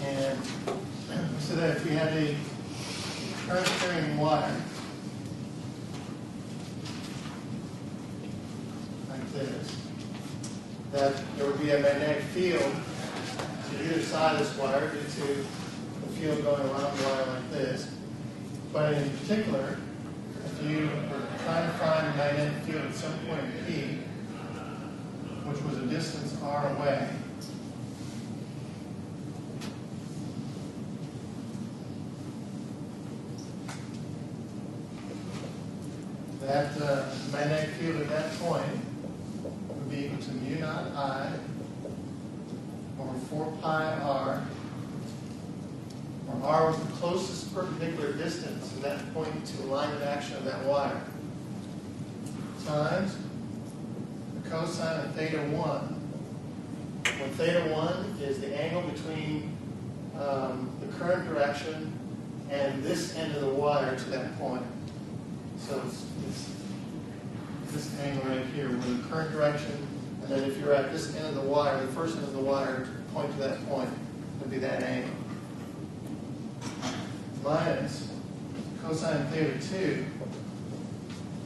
And so that if we had a current carrying wire like this, that there would be a magnetic field to either side of this wire due to the field going around the wire like this. But in particular, if you were trying to find a magnetic field at some point P, which was a distance r away, that magnetic field at that point would be equal to mu naught I over 4 pi r, where r was the closest perpendicular distance from that point to the line of action of that wire, times the cosine of theta 1, where theta 1 is the angle between the current direction and this end of the wire to that point. So it's this angle right here, where the current direction, and then if you're at this end of the wire, the first end of the wire, to point to that point would be that angle. Minus cosine theta 2,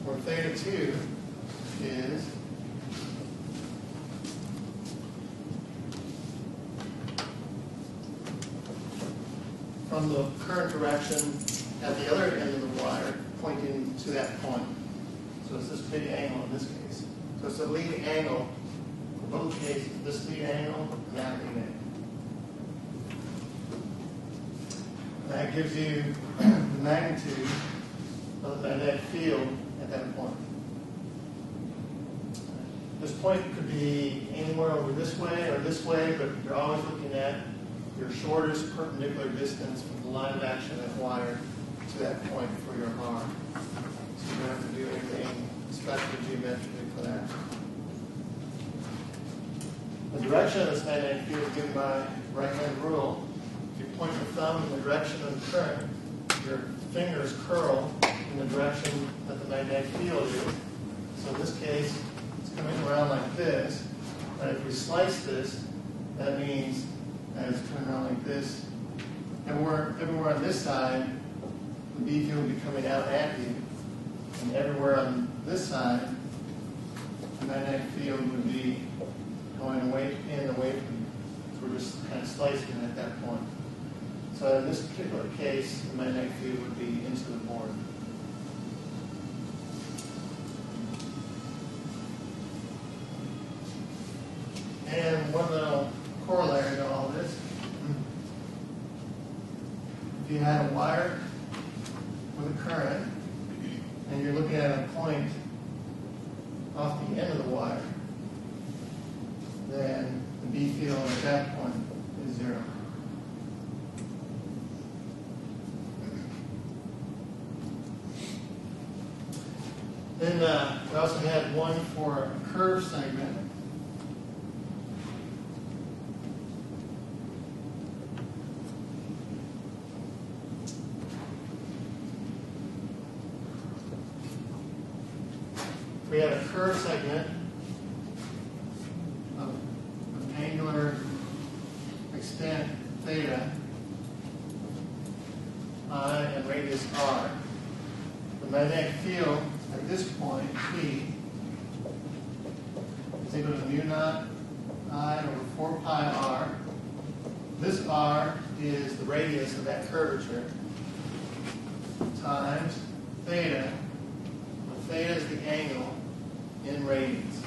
where theta 2 is from the current direction at the other end of the wire pointing to that point. So it's this big angle in this case. So it's the lead angle in both cases, this lead angle and that lead angle. That gives you the magnitude of the magnetic field at that point. This point could be anywhere over this way or this way, but you're always looking at your shortest perpendicular distance from the line of action of that wire to that point for your R. So you don't have to do anything especially geometrically for that. The direction of this magnetic field is given by right-hand rule. If you point your thumb in the direction of the current, your fingers curl in the direction that the magnetic field is. So in this case, it's coming around like this. But if we slice this, that means that it's turning around like this. Everywhere on this side, the B field will be coming out at you. And everywhere on this side, the magnetic field would be going away from you. So we're just kind of slicing it at that point. So in this particular case, the magnetic field would be into the board. And one little corollary to all this. If you had a wire with a current, and you're looking at a point off the end of the wire, then the B field at that point is 0. Then we also had one for a curved segment. We had a curved segment of angular extent theta, I, and radius r. The magnetic field at this point, P, is equal to mu naught I over 4 pi r. This r is the radius of that curvature, times theta. Theta is the angle in radians.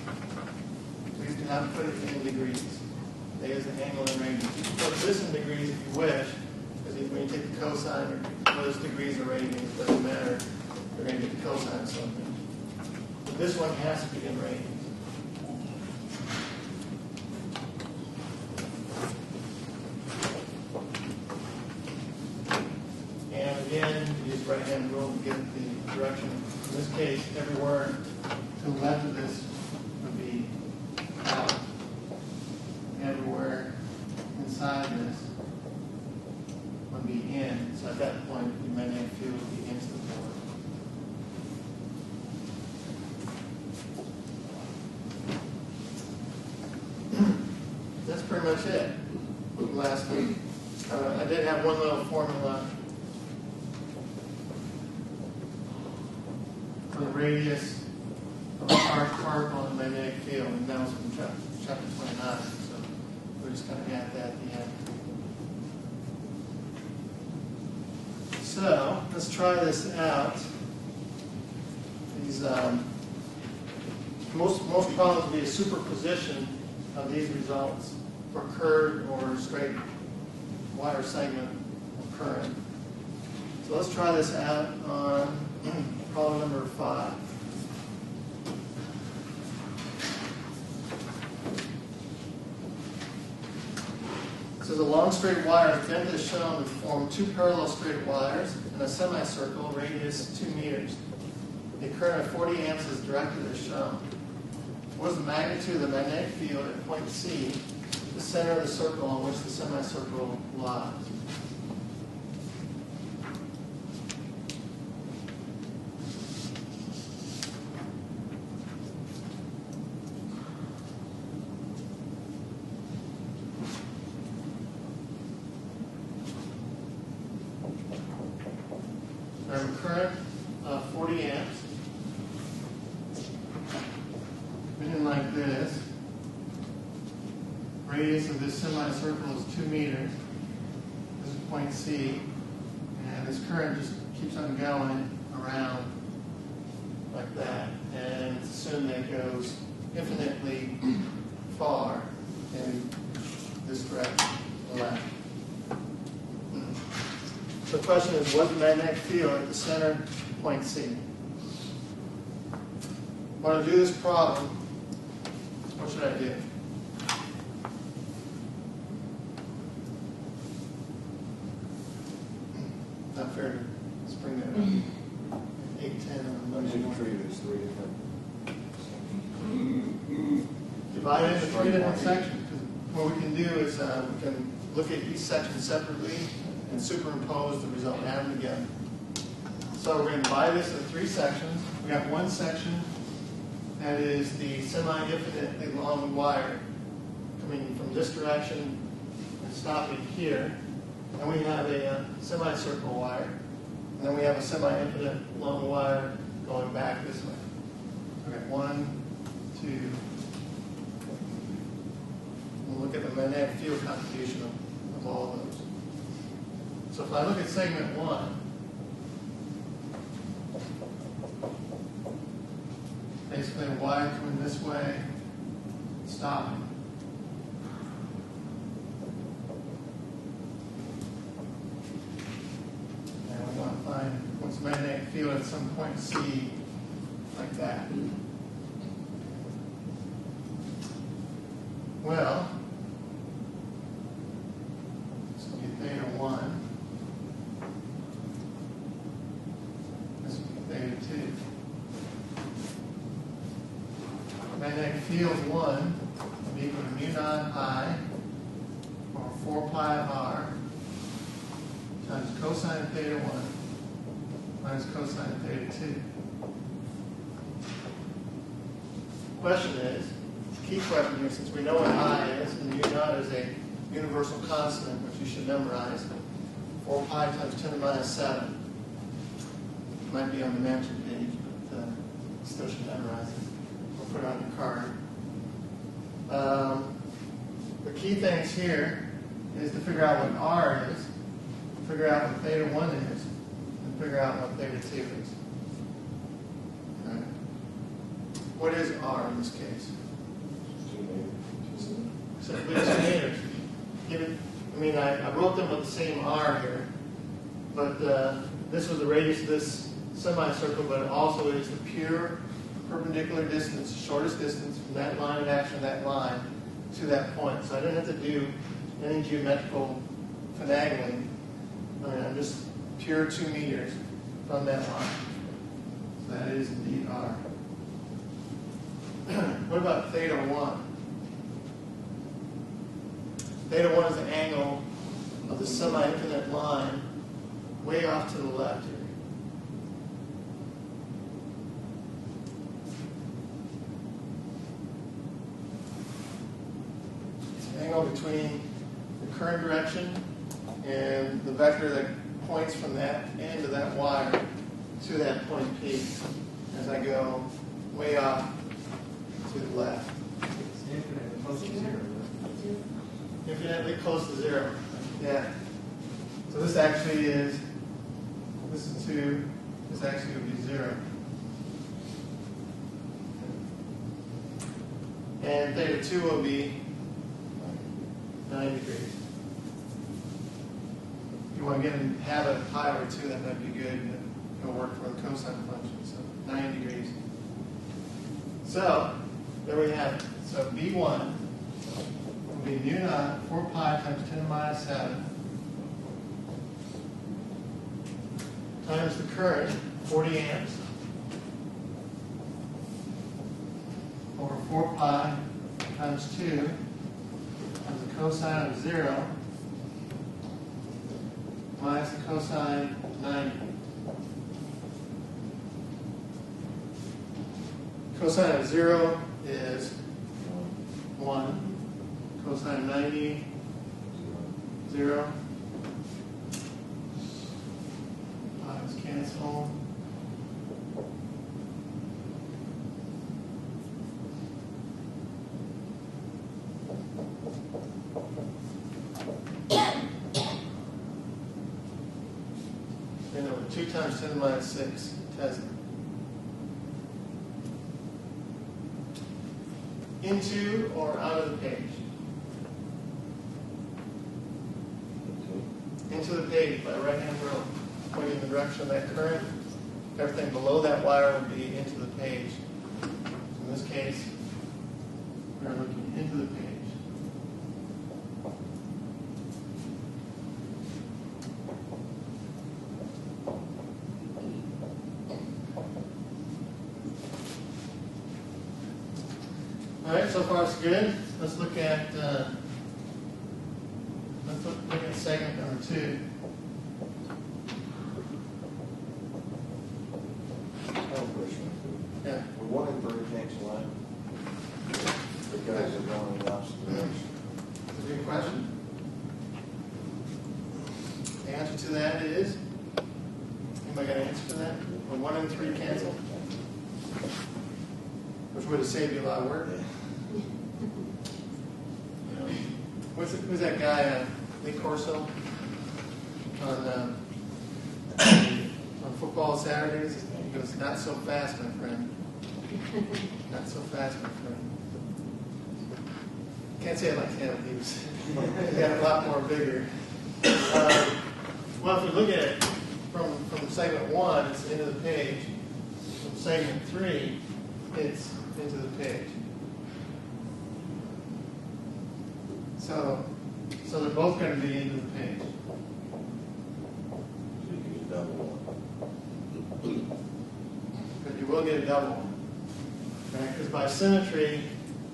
Please do not put it in degrees. Theta is the angle in radians. You can put this in degrees if you wish, because when you take the cosine, those degrees are radians. It doesn't matter. You're going to get the cosine of something. But this one has to be in radians. And again, you use right-hand rule to get the direction. In this case, everywhere to the left of this would be out. Everywhere inside this would be in. So at that point, the magnetic field would be into the board. That's pretty much it. Last week. I did have one little formula for the radius of a charged particle in the magnetic field, and that was from chapter 29, so we're just going to add that at the end. So, let's try this out. These most problems will be a superposition of these results for curved or straight wire segment of current. So let's try this out on problem number 5. This is a long straight wire bent as shown to form two parallel straight wires in a semicircle, radius 2 meters. A current of 40 amps is directed as shown. What is the magnitude of the magnetic field at point C, the center of the circle on which the semicircle lies? I have a current of 40 amps. Written like this. Radius of this semicircle is 2 meters. This is point C. And this current just keeps on going around like that. And it's assumed that it goes infinitely far in this direction, left. So the question is, what's the magnetic field at the center point C? When I do this problem, what should I do? Not fair to spring that up. 8, 10 on Monday morning. Divide it into 3 different sections. What we can do is we can look at each section separately and superimpose the result, add them together. So we're going to divide this into 3 sections. We got one section that is the semi-infinitely long wire coming from this direction and stopping here. And we have a semicircle wire. And then we have a semi-infinite long wire going back this way. Okay, 1, 2. We'll look at the magnetic field contribution of all of those. So if I look at segment 1, basically a wire coming this way, stopping. And we want to find what's the magnetic field at some point C, like that. Well, this will be theta 1. This will be theta 2. Magnetic field 1 will be equal to mu naught I over 4 pi r times cosine theta 1 minus cosine theta 2. Question is, key question here, since we know what I is, and mu naught is a universal constant, which you should memorize, 4 pi times 10 to the minus 7. It might be on the mention page, but still should memorize it. We'll put it on your card. The key things here is to figure out what R is, figure out what theta 1 is, and figure out what theta 2 is. Okay. What is R in this case? So it's 2 meters. I wrote them with the same R here, but this was the radius of this semicircle, but it also is the pure perpendicular distance, shortest distance from that line of action, that line, to that point. So I didn't have to do any geometrical finagling. I'm just pure 2 meters from that line. So that is indeed R. What about theta 1? Theta 1 is the angle of the semi-infinite line way off to the left here. It's an angle between the current direction and the vector that points from that end of that wire to that point P as I go way off to the left. It's infinitely close to zero. Infinitely close to zero. Yeah. So this actually is, this is 2, this actually would be 0. And theta 2 will be 9 degrees. If you want to get and have a pi over 2, that might be good. It'll work for the cosine function. So 9 degrees. So there we have it. So B1 will be mu naught 4 pi times 10 to the minus 7 times the current, 40 amps, over 4 pi times 2 times the cosine of 0 minus the cosine 90. Cosine of 0 is 1. Cosine 90, 0. Pi's cancel. And over 2 times 10 to the minus 6 Tesla. Into or out of the page? Into the page by right-hand rule, pointing in the direction of that current. Everything below that wire would be into the page. In this case, we're looking into the page. All right, so far it's good. Let's look at segment number 2. Yeah. Well, 1 and 3 cancel out because they're going in the opposite direction. That's a good question. The answer to that is, anybody got an answer to that? Will 1 and 3 cancel? Which would have saved you a lot of work. Who's that guy, Lee Corso, on football Saturdays? He goes, "Not so fast, my friend. Not so fast, my friend." Can't say it like him. He got a lot more vigor. Well, if we look at it from segment 1, it's into the page. From segment 3, it's into the page. So they're both going to be into the page. So you can use double 1. But you will get a double one. Right? Because by symmetry,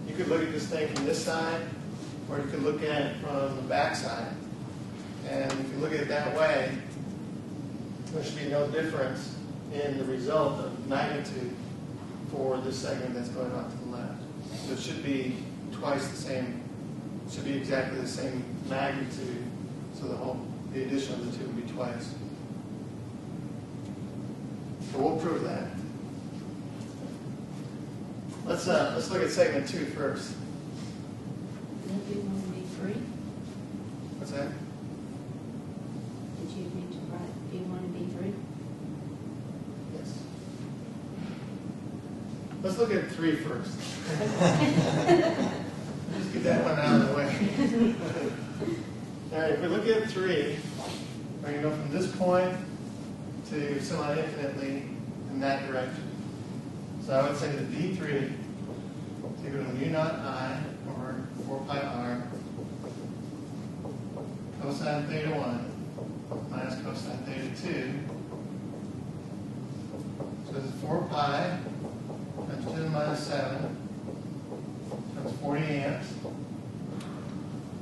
you could look at this thing from this side, or you could look at it from the back side. And if you look at it that way, there should be no difference in the result of magnitude for this segment that's going off to the left. So it should be twice the same. It should be exactly the same magnitude. So the addition of the two would be twice. So we'll prove that. Let's look at segment 2 first. Don't you want to be free? What's that? Did you need to write, do you want to be free? Yes. Let's look at 3 first. Just get that one out of the way. All right, if we look at 3, we're going to go from this point to semi-infinitely in that direction. So I would say that D3 is equal to mu naught I over 4 pi r cosine theta 1 minus cosine theta 2. So this is 4 pi times 10 to the minus 7 times 40 amps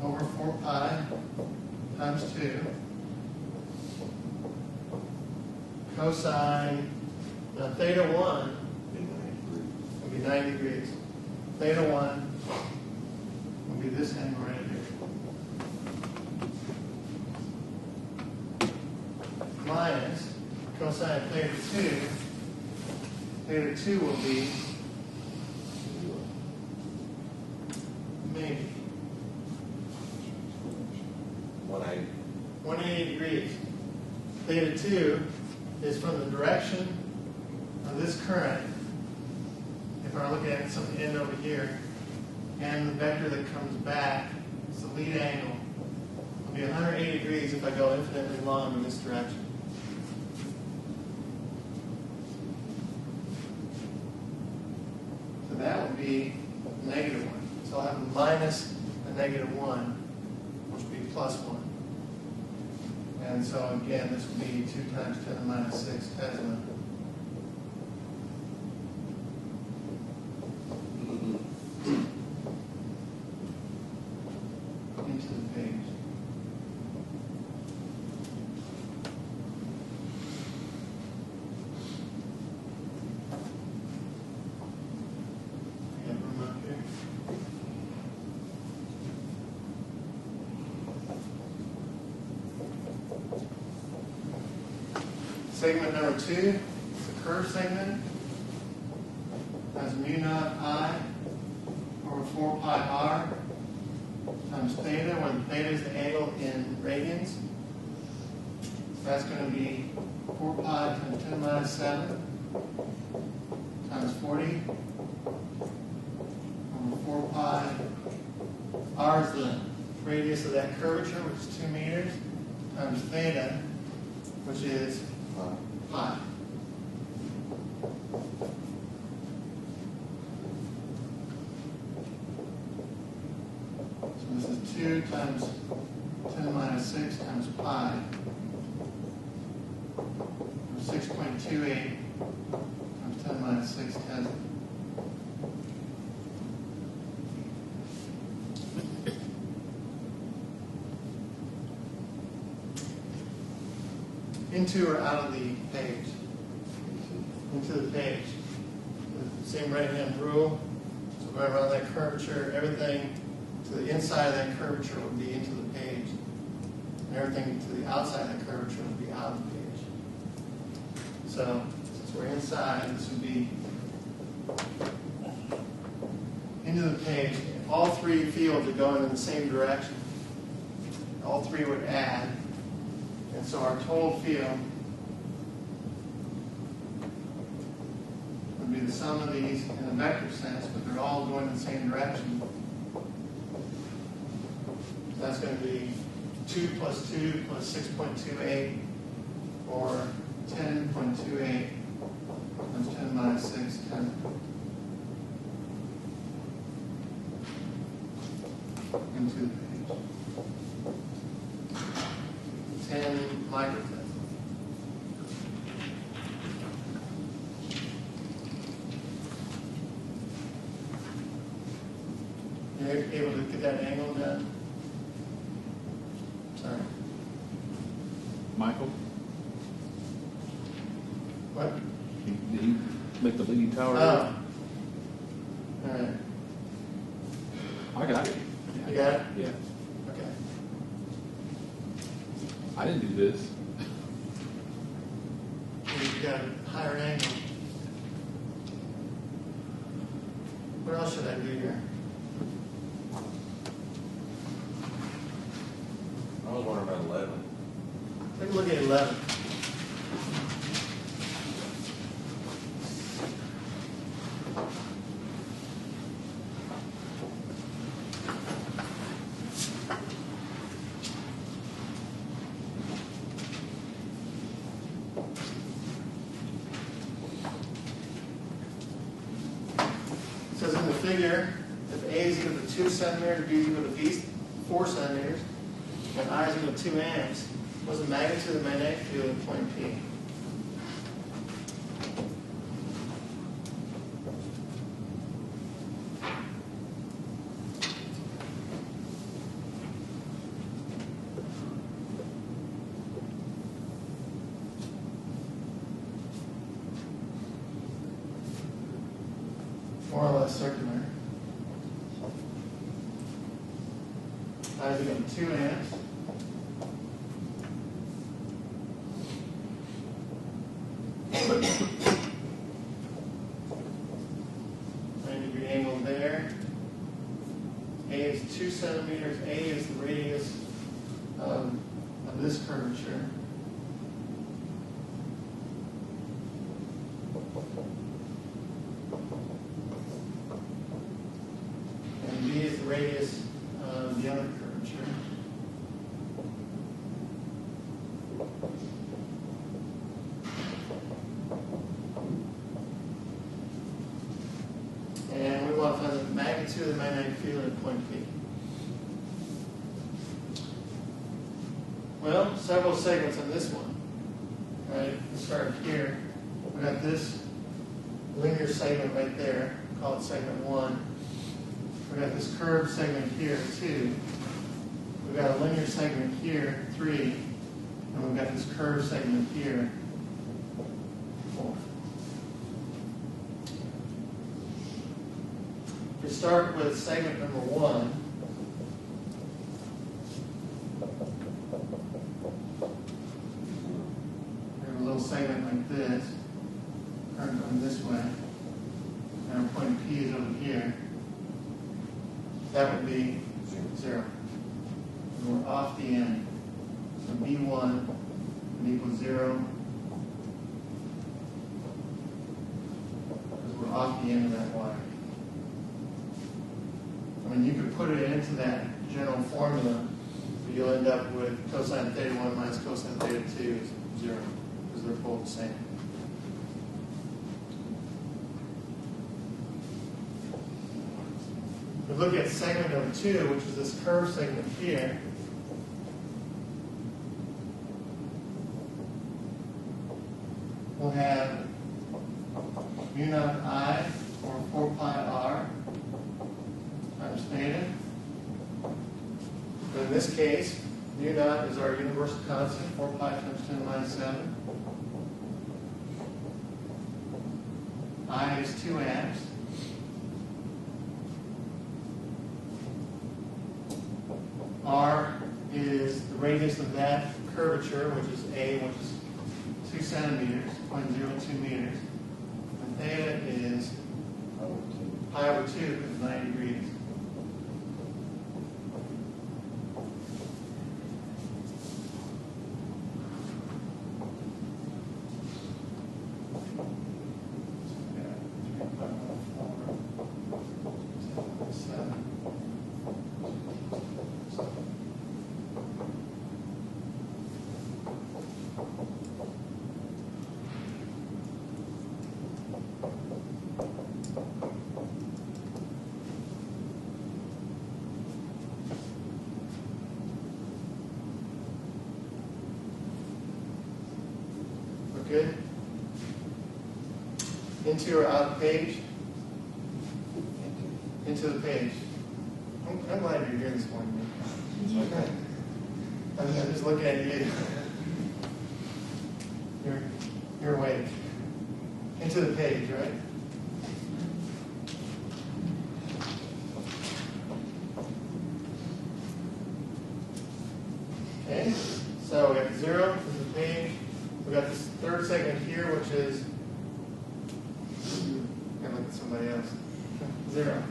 over 4 pi times 2 cosine theta 1 will be 9 degrees. Theta 1 will be this angle right here. minus cosine of theta 2. Theta 2 will be maybe 180. 180 degrees. Theta 2 is from the direction of this current, if I look at some end over here, and the vector that comes back, it's the lead angle, will be 180 degrees if I go infinitely long in this direction. So that would be negative 1. So I'll have a minus a negative 1, which would be plus 1. And so again, this would be 2 times 10 to the minus 6 Tesla. Into the page. We have room up here. Segment number 2, the curve segment, has mu naught I over 4 pi r times theta, where the theta is the angle in radians. So that's going to be 4 pi times 10 to the minus 7 times 40 over 4 pi. R is the radius of that curvature, which is 2 meters, times theta, which is pi. So this is 2 times 10 to the minus 6 times pi, or 6.28 times 10 to the minus 6 Tesla. Into or out of the page? Into the page. The same right-hand rule. So going around that curvature, everything to the inside of that curvature would be into the page. And everything to the outside of that curvature would be out of the page. So since we're inside, this would be into the page. All three fields are going in the same direction. All three would add. And so our total field would be the sum of these in a vector sense, but they're all going in the same direction. So that's going to be 2 plus 2 plus 6.28, or 10.28 times 10 minus 6, 10. Into the page. 10 microtesla. You're able to get that angle done? Sorry. Michael, What? did he make the leaning tower? Oh. All right. I got it. You got it? Yeah. Okay. I didn't do this. You got a higher angle. What else should I do here? I was wondering about 11. Take a look at 11. It says in the figure, if A is equal to 2 centimeters, B is equal to B 4 centimeters, and I is equal to 2 amps, what's the magnitude of the magnetic field at point P? More or less circular. I is equal to 2 amps. of this curvature. And B is the radius of the other curvature. And we want to find the magnitude of the magnetic field at point P. Well, several segments on this one. Right, we start here. We got this linear segment right there. Call it segment 1. We got this curved segment here, 2. We've got a linear segment here, 3. And we've got this curved segment here, 4. If we start with segment number 1, we have a little segment like this, current going this way, and our point P is over here. That would be 0. And we're off the end. So B1 would equal 0. Because we're off the end of that wire. I mean, you could put it into that general formula, but you'll end up with cosine theta 1 minus cosine theta 2 is 0. Because they're both the same. We look at segment number 2, which is this curved segment here. We'll have mu naught I or 4 pi r times theta. But in this case, mu naught is our universal constant, 4 pi times 10 to the minus 7. I is 2 amps. R is the radius of that curvature, which is A, which is 2 centimeters, 0.02 meters. And theta is pi over 2, because it's 90 degrees. Good. Into or out of page? Into the page. I'm glad you're here this morning. Okay. I'm just looking at you. You're awake. Into the page, right? Okay. So we have 0 into the page. We've got this third segment here, which is, I'm going to look at somebody else, 0.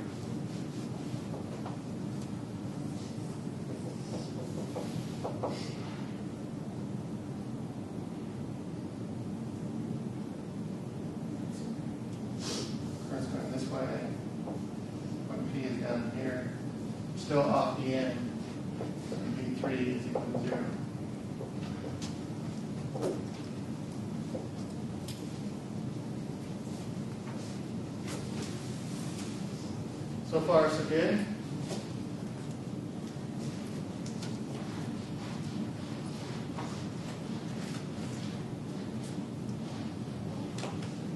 Current's going this way. Point P is down here. Still off the end. And B3 is equal to 0. So far, so good.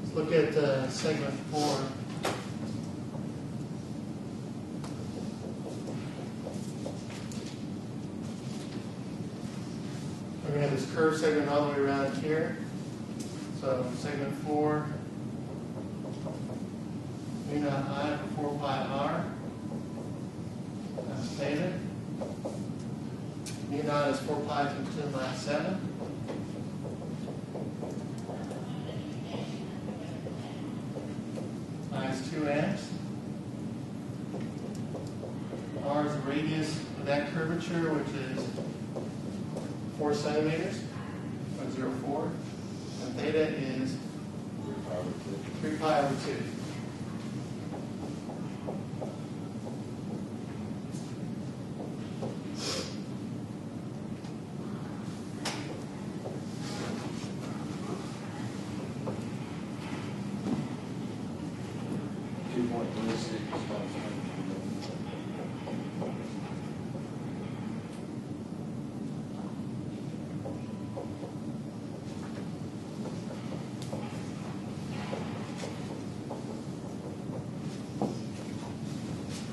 Let's look at segment 4. We're going to have this curved segment all the way around here. So segment 4. mu naught I for 4 pi r times theta. Mu naught is 4 pi times 10 to the minus 7. I is 2 amps. R is the radius of that curvature, which is 4 centimeters, 0.04, and theta is 3 pi over 2.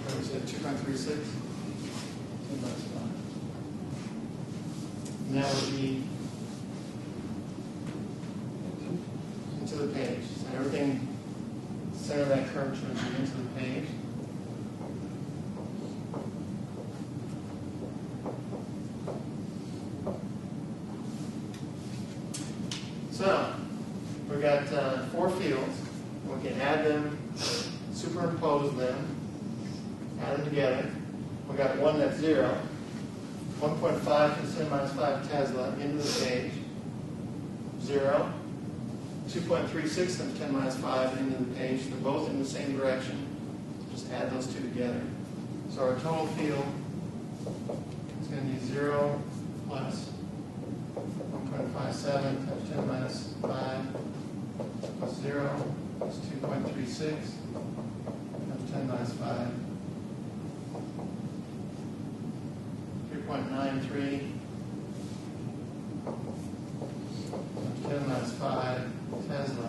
What was it, 2.36? And that would be into the page. So everything, center of that curvature would be into the page. So, we've got 4 fields. We can add them, superimpose them, add them together. We got one that's 0, 1.5 to the 10 minus 5 Tesla into the page, 0, 2.36 to the 10 minus 5 into the page. They're both in the same direction. Just add those two together. So our total field is going to be 0 plus 1.57 times 10 minus 5 plus 0 plus 2.36 times 10 minus 5. 3.93 times 10 minus 5 Tesla.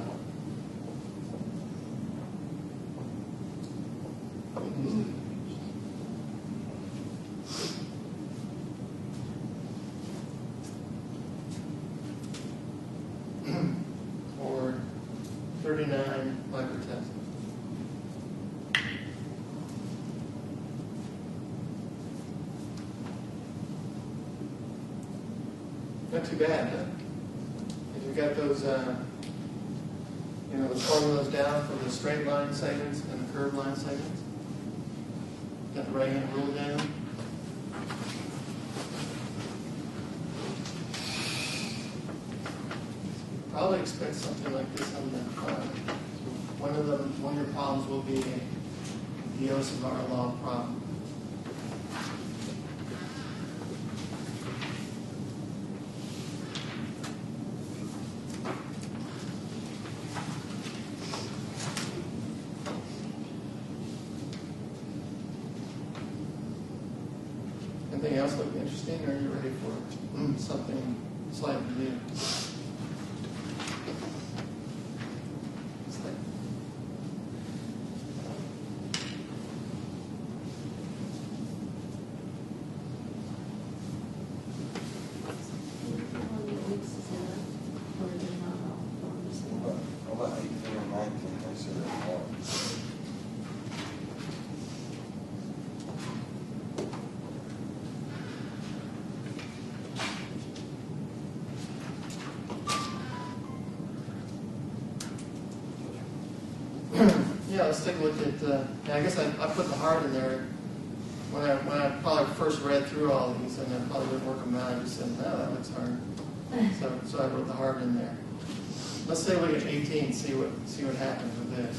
Or 39 microtesla. Not too bad, huh? If you've got those, the formulas down for the straight line segments and the curved line segments. Got the right hand rule down. Probably expect something like this on the one of your problems will be a Dios-Ibarra law problem. Anything else look interesting, or are you ready for something slightly new? About 18 or 19, I said that more. Yeah, let's take a look at. I guess I put the hard in there when I probably first read through all these, and I probably didn't work them out. I just said, no, that looks hard. So I wrote the hard in there. Let's take a look at 18. See what happens with this.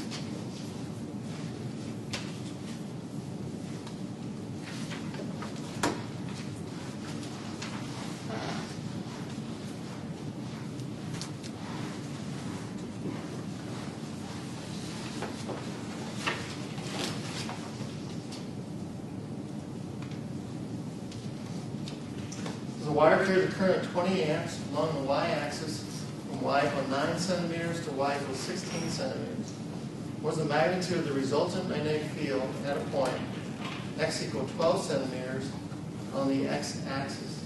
The wire carries a current of 20 amps along the y-axis from y equals 9 centimeters to y equals 16 centimeters. What is the magnitude of the resultant magnetic field at a point x equals 12 centimeters on the x-axis?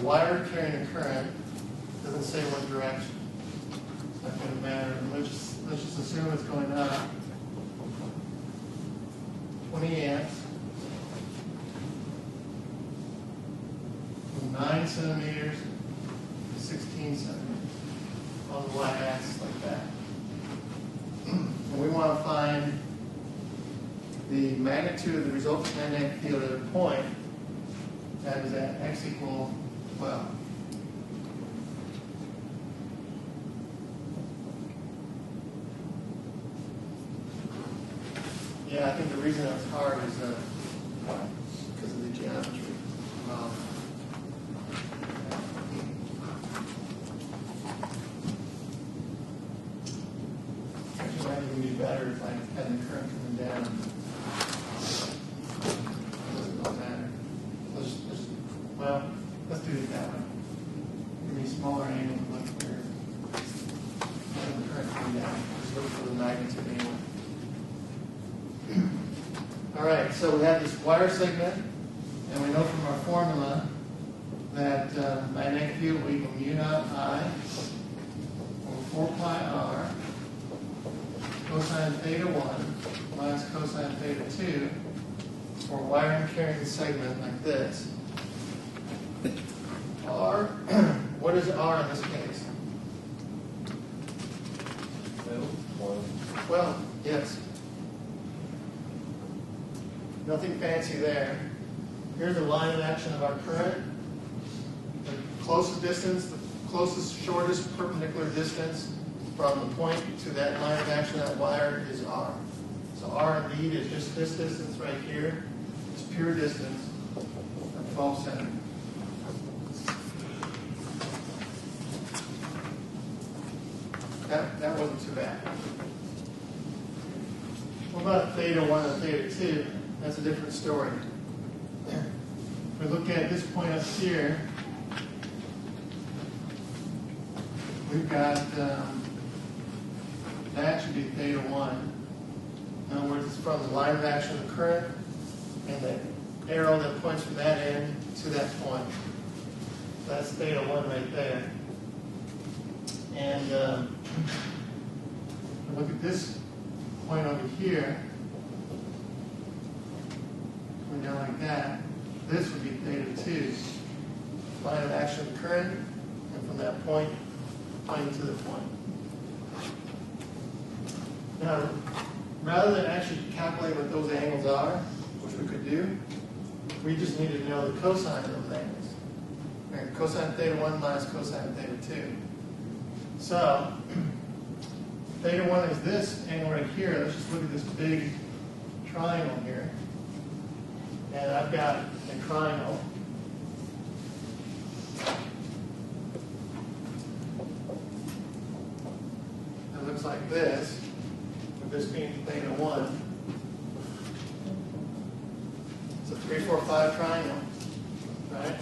Wire carrying a current doesn't say what direction. It's not going to matter. Let's just assume it's going up 20 amps 9 centimeters to 16 centimeters on the y-axis like that. And we want to find the magnitude of the resultant magnetic field at a point that is at x equal 12. Yeah, I think the reason that's hard is because of the geometry involved. Actually, it might even be better if I had the current coming down. It doesn't matter. Well, let's do it that way. Give me a smaller angle to look here. And the current coming down. Just look for the magnitude angle. All right, so we have this wire segment, and we know from our formula that magnetic field will equal mu naught I over 4 pi r cosine theta 1 minus cosine theta 2 for a wire carrying a segment like this. R, what is R in this case? 12, yes. Nothing fancy there. Here's the line of action of our current. The closest distance, the closest, shortest perpendicular distance from the point to that line of action of that wire is R. So R indeed is just this distance right here. It's pure distance of 12 centimeters. That wasn't too bad. What about theta 1 and theta 2? That's a different story. If we look at this point up here, we've got, that should be theta 1. In other words, it's from the line of action of the current and the arrow that points from that end to that point. That's theta 1 right there. And look at this point over here. Going down like that. This would be theta 2. Line of action of the current, and from that point, pointing to the point. Now, rather than actually calculate what those angles are, which we could do, we just need to know the cosine of those angles. Right, cosine theta 1 minus cosine theta 2. So, theta 1 is this angle right here. Let's just look at this big triangle here. And I've got a triangle. It looks like this, with this being theta 1. It's a 3, 4, 5 triangle, right?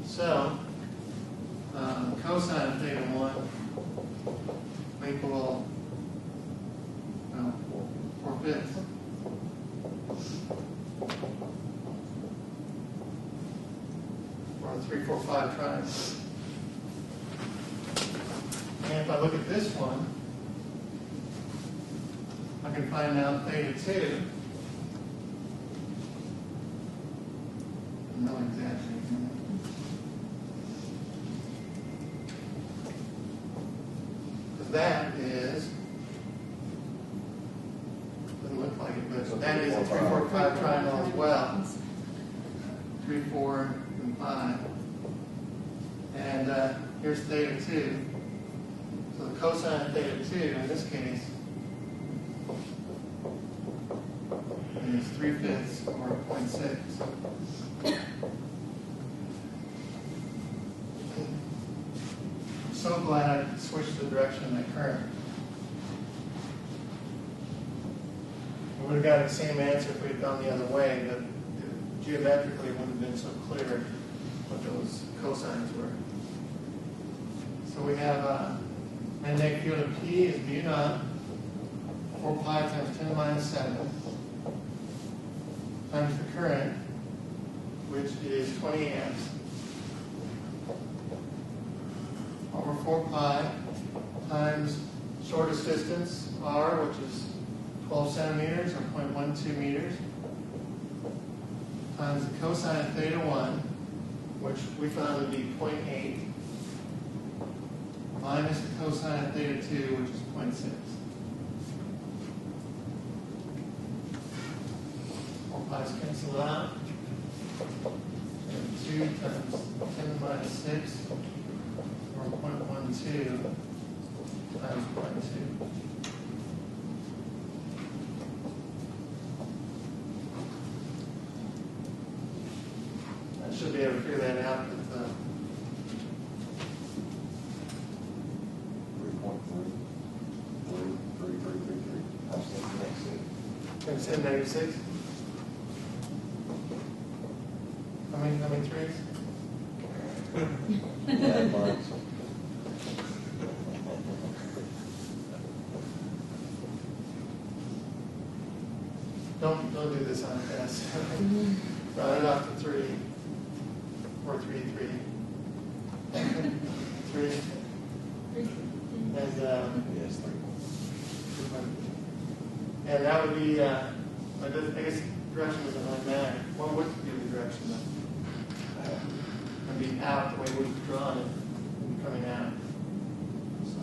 So, cosine theta 1 will equal 4/5. For a 3, 4, 5 triangle. And if I look at this one, I can find out theta 2. No exaggeration. Because that is, doesn't look like it, but that is a 3, 4, 5 triangle as well. 3, 4, and 5. And here's theta 2. So the cosine of theta 2 in this case is 3/5 or 0.6. I'm so glad I switched the direction of my current. We would have got the same answer if we had gone the other way, but geometrically it wouldn't have been so clear what those cosines were. So we have magnetic field of P is mu naught 4 pi times 10 to the minus 7 times the current, which is 20 amps, over 4 pi times shortest distance, R, which is 12 centimeters or 0.12 meters, times the cosine of theta 1, which we found to be 0.8, minus the cosine of theta 2, which is 0.6. All pi's cancel out. And 2 times 10 minus 6, or 0.12 times 0.2. I should be able to figure that out with 3.3. I was thinking next Can I say negative 6? How many threes? Yeah, mine's. Don't do this on a test. Round it off to 3. Or 3, 3. 3. And Yes, 3. and that would be I guess direction was an automatic. What would be the direction then? It'd be out the way we've drawn it, and coming out. So.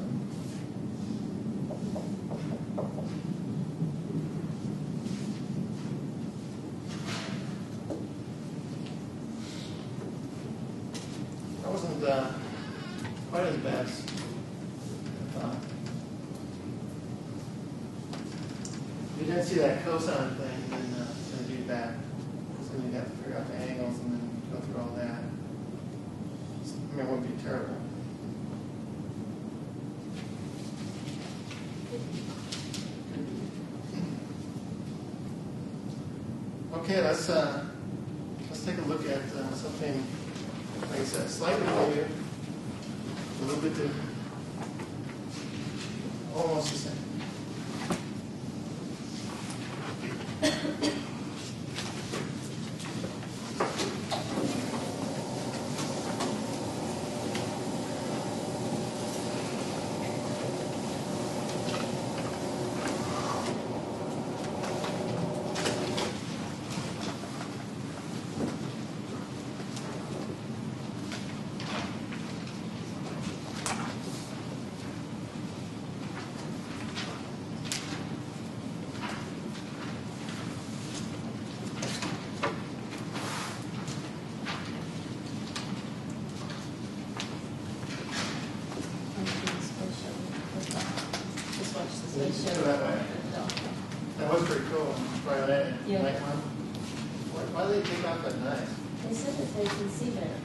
That wasn't quite as bad as I thought. If you didn't see that cosine thing, then it's going to be bad. So then you'd have to figure out the angles and then go through all that. I mean, it would be terrible. Okay, let's take a look at something, like I said, slightly bigger, a little bit different, almost the same. Let's go that way. That was pretty cool. Right there. Yeah. Night one. Why do they take off at night? They said that they can see better.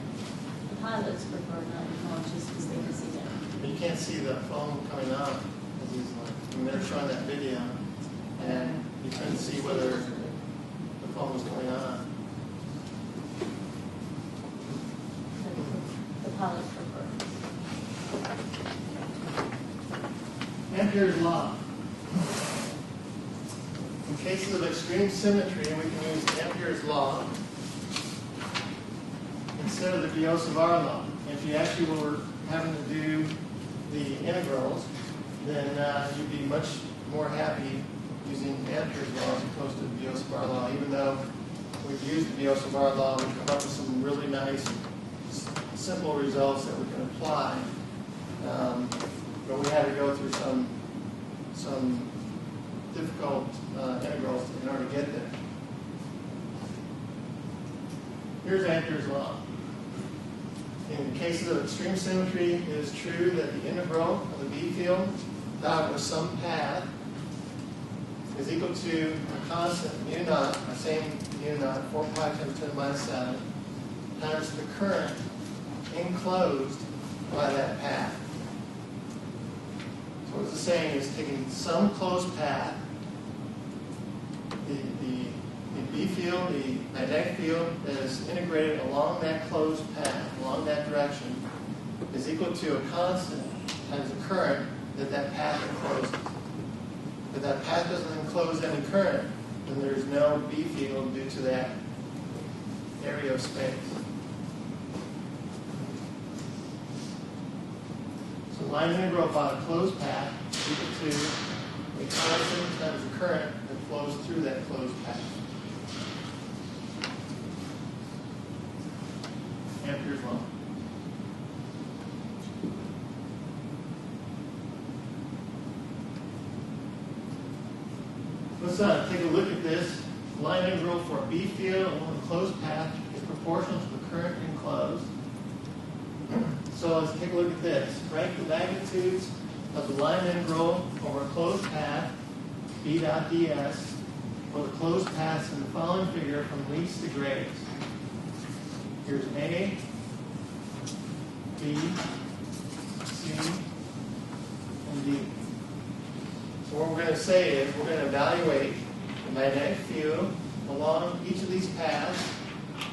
The pilots prefer night launches because they can see better. But you can't see the foam coming out as easily. I mean, they're showing that video, and you couldn't see whether the foam was coming on. The pilots prefer. Ampere's law. In cases of extreme symmetry, we can use Ampere's law instead of the Biot-Savart law. If you actually were having to do the integrals, then you'd be much more happy using Ampere's law as opposed to the Biot-Savart law. Even though we've used the Biot-Savart law, we've come up with some really nice, simple results that we can apply. But we had to go through some difficult integrals in order to get there. Here's Ampere's law. In cases of extreme symmetry, it is true that the integral of the B field out over some path is equal to a constant mu naught, our same mu naught, 4 pi times 10 minus 7, times the current enclosed by that path. So what it's saying is taking some closed path, the B field, the magnetic field that is integrated along that closed path, along that direction, is equal to a constant times the current that path encloses. If that path doesn't enclose any current, then there's no B field due to that area of space. So line integral about a closed path is equal to a constant times the current that flows through that closed path. up? Take a look at this. Line integral for a B field along a closed path is proportional to the current enclosed. So let's take a look at this. Write the magnitudes of the line integral over a closed path, B dot ds, for the closed paths in the following figure from least to greatest. Here's A, B, C, and D. So what we're going to say is we're going to evaluate the magnetic field along each of these paths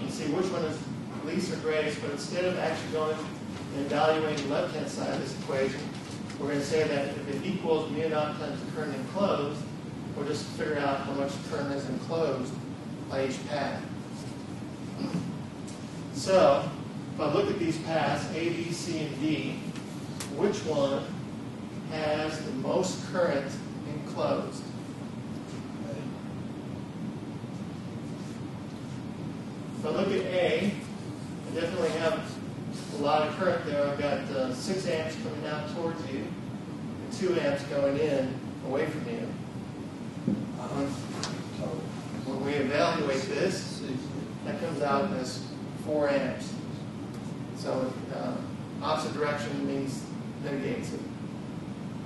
and see which one is least or greatest, but instead of actually going and evaluating the left-hand side of this equation, we're going to say that if it equals mu naught times the current enclosed, we'll just figure out how much current is enclosed by each path. So, if I look at these paths, A, B, C, and D, which one has the most current enclosed? If I look at A, I definitely have a lot of current there. I've got 6 amps coming out towards you, and 2 amps going in away from you. When we evaluate this, that comes out as 4 amps. So opposite direction means mitigates it.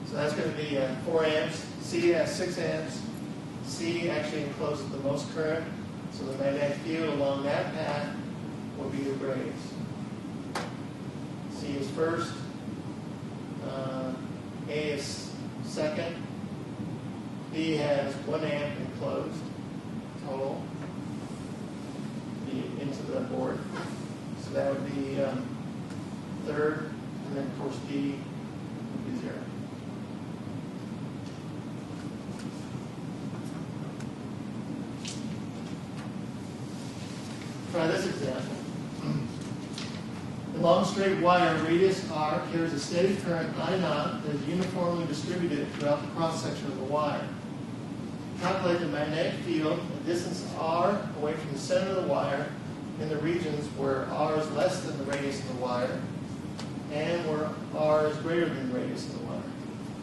So that's going to be 4 amps. C has 6 amps. C actually encloses the most current. So the magnetic field along that path will be the greatest. C is first. A is second. B has 1 amp enclosed total into the board. So that would be third, and then of course D would be 0. Try this example. A long straight wire, radius r, carries a steady current I naught that is uniformly distributed throughout the cross-section of the wire. Calculate the magnetic field at distance r away from the center of the wire in the regions where r is less than the radius of the wire and where r is greater than the radius of the wire.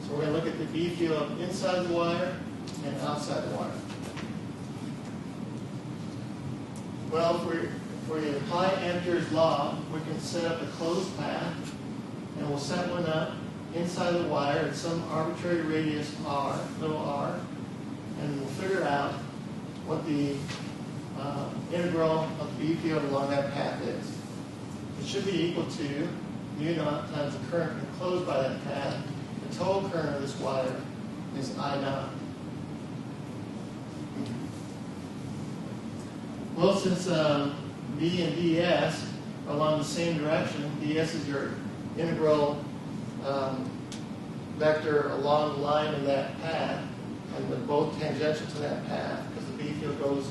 So we're going to look at the B field inside the wire and outside the wire. Well, if we apply Ampere's law, we can set up a closed path, and we'll set one up inside the wire at some arbitrary radius r, little r, and we'll figure out what the integral of the B field along that path is. It should be equal to mu naught times the current enclosed by that path. The total current of this wire is I naught. Well, since B and ds are along the same direction, ds is your integral vector along the line of that path, and they're both tangential to that path because the B field goes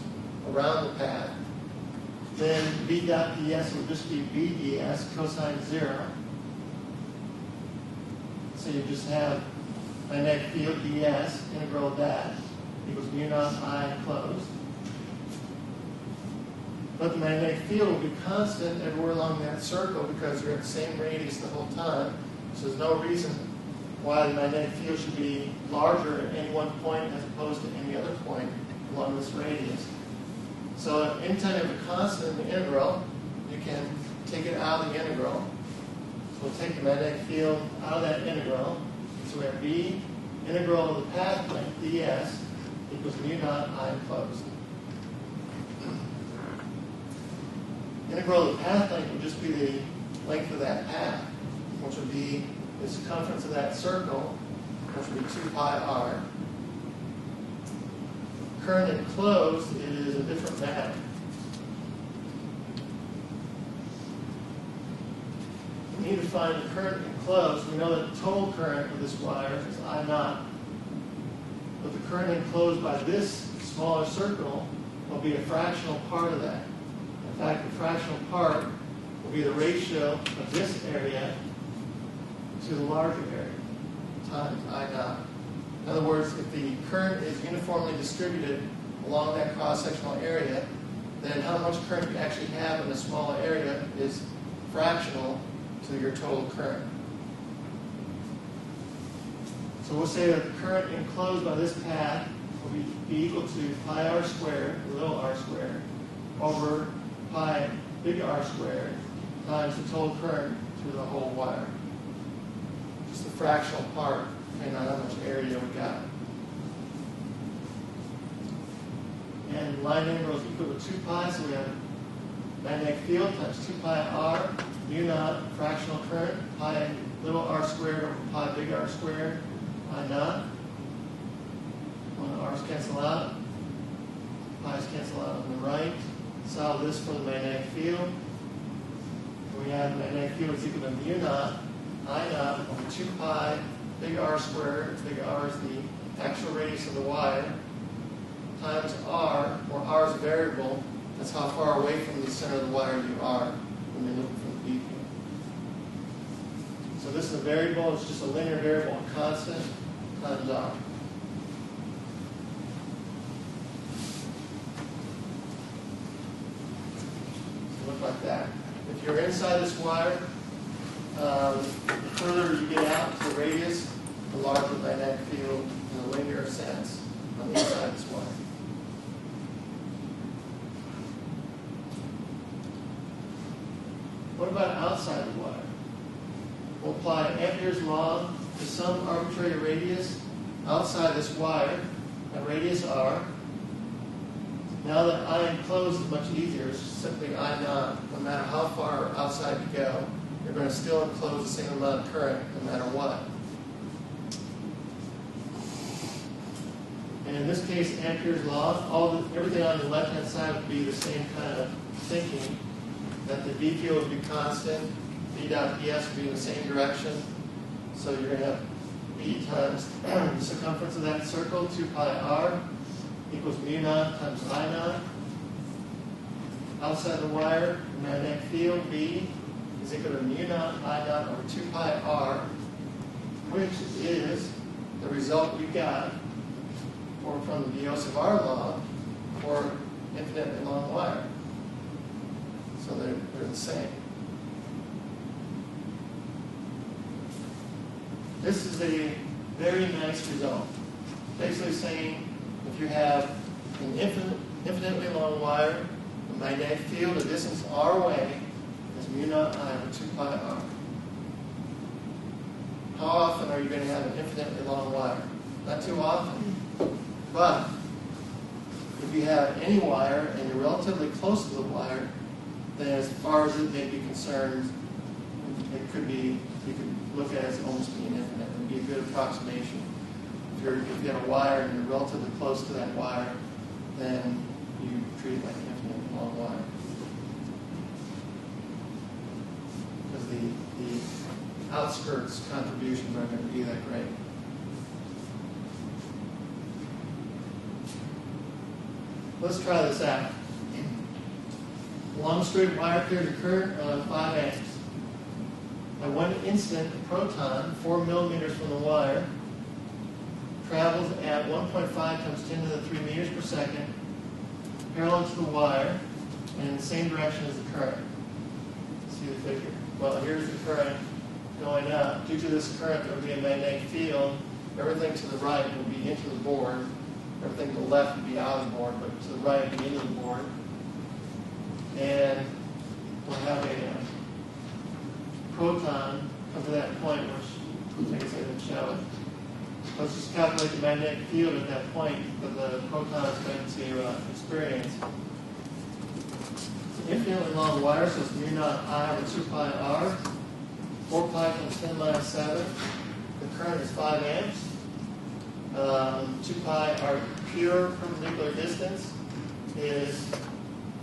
around the path, then B dot ds will just be B ds cosine 0. So you just have magnetic field ds, integral of that, equals mu naught I enclosed. But the magnetic field will be constant everywhere along that circle because you're at the same radius the whole time. So there's no reason why the magnetic field should be larger at any one point as opposed to any other point along this radius. So anytime you have a constant in the integral, you can take it out of the integral. So we'll take the magnetic field out of that integral. So we have B integral of the path length, ds, equals mu naught I enclosed. Integral of the path length would just be the length of that path, which would be the circumference of that circle, which would be 2 pi r. Current enclosed is a different matter. We need to find the current enclosed. We know that the total current of this wire is I naught. But the current enclosed by this smaller circle will be a fractional part of that. In fact, the fractional part will be the ratio of this area to the larger area times I naught. In other words, if the current is uniformly distributed along that cross-sectional area, then how much current you actually have in a smaller area is fractional to your total current. So we'll say that the current enclosed by this path will be equal to pi r squared, little r squared, over pi big R squared times the total current through the whole wire. Just the fractional part, depending on how much area we got. And line integral is equal to 2 pi, so we have magnetic field times 2 pi r, mu naught, fractional current, pi little r squared over pi big R squared, pi naught. When the r's cancel out, pi's cancel out on the right. Solve this for the magnetic field. We have the magnetic field is equal to mu naught, I naught over 2 pi big R squared, big R is the actual radius of the wire, times R, where R is a variable. That's how far away from the center of the wire you are when you're looking for the B field. So this is a variable, it's just a linear variable, a constant, times R. Look like that. If you're inside this wire, the further you get out to the radius, the larger the magnetic field in a linear sense on the inside of this wire. What about outside the wire? We'll apply Ampere's law to some arbitrary radius outside this wire, a radius r. Now that I enclosed is much easier, it's simply I naught. No matter how far outside you go, you're going to still enclose the same amount of current no matter what. And in this case, Ampere's law, everything on the left-hand side would be the same kind of thinking, that the B field would be constant, B dot ds would be in the same direction. So you're going to have B times the circumference of that circle, 2 pi r, equals mu naught times I naught. Outside the wire, the magnetic field B is equal to mu naught I naught over 2 pi r, which is the result we got from the Biot R law for infinitely long wire. So they're the same. This is a very nice result. Basically saying if you have an infinitely long wire, the magnetic field, the distance r away, is mu naught I over 2 pi r. How often are you going to have an infinitely long wire? Not too often. But if you have any wire and you're relatively close to the wire, then as far as it may be concerned, it could be, you could look at it as almost being infinite. It would be a good approximation. If you have a wire and you're relatively close to that wire, then you treat it like an infinite long wire. Because the outskirts contributions aren't going to be that great. Let's try this out. Long straight wire carries a current of 5 amps. At one instant, a proton, 4 millimeters from the wire, travels at 1.5 times 10 to the 3 meters per second, parallel to the wire, and in the same direction as the current. See the figure? Well, here's the current going up. Due to this current, there will be a magnetic field. Everything to the right will be into the board. Everything to the left would be out of the board, but to the right would be into the board. And we'll have a proton come to that point, which I guess I didn't show it. Let's just calculate the magnetic field at that point that the proton is going to experience. It's an infinitely long wire, so it's mu naught I over 2 pi r, 4 pi times 10 minus 7. The current is 5 amps. 2 pi, our pure perpendicular distance is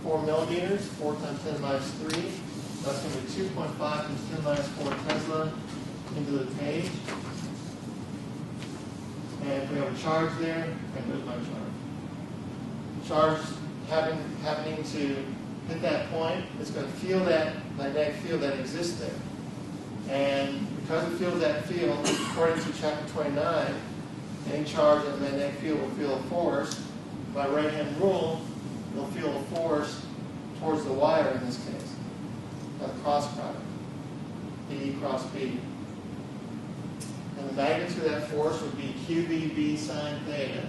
4 millimeters, 4 times 10 minus 3. That's going to be 2.5 times 10 minus 4 Tesla into the page. And if we have a charge there, and there's my charge. Charge happening to hit that point, it's going to feel that magnetic field that exists there. And because it feels that field, according to chapter 29, any charge in the magnetic field will feel a force. By right-hand rule, it'll feel a force towards the wire in this case, by the cross product, B cross B. And the magnitude of that force would be QBB sine theta.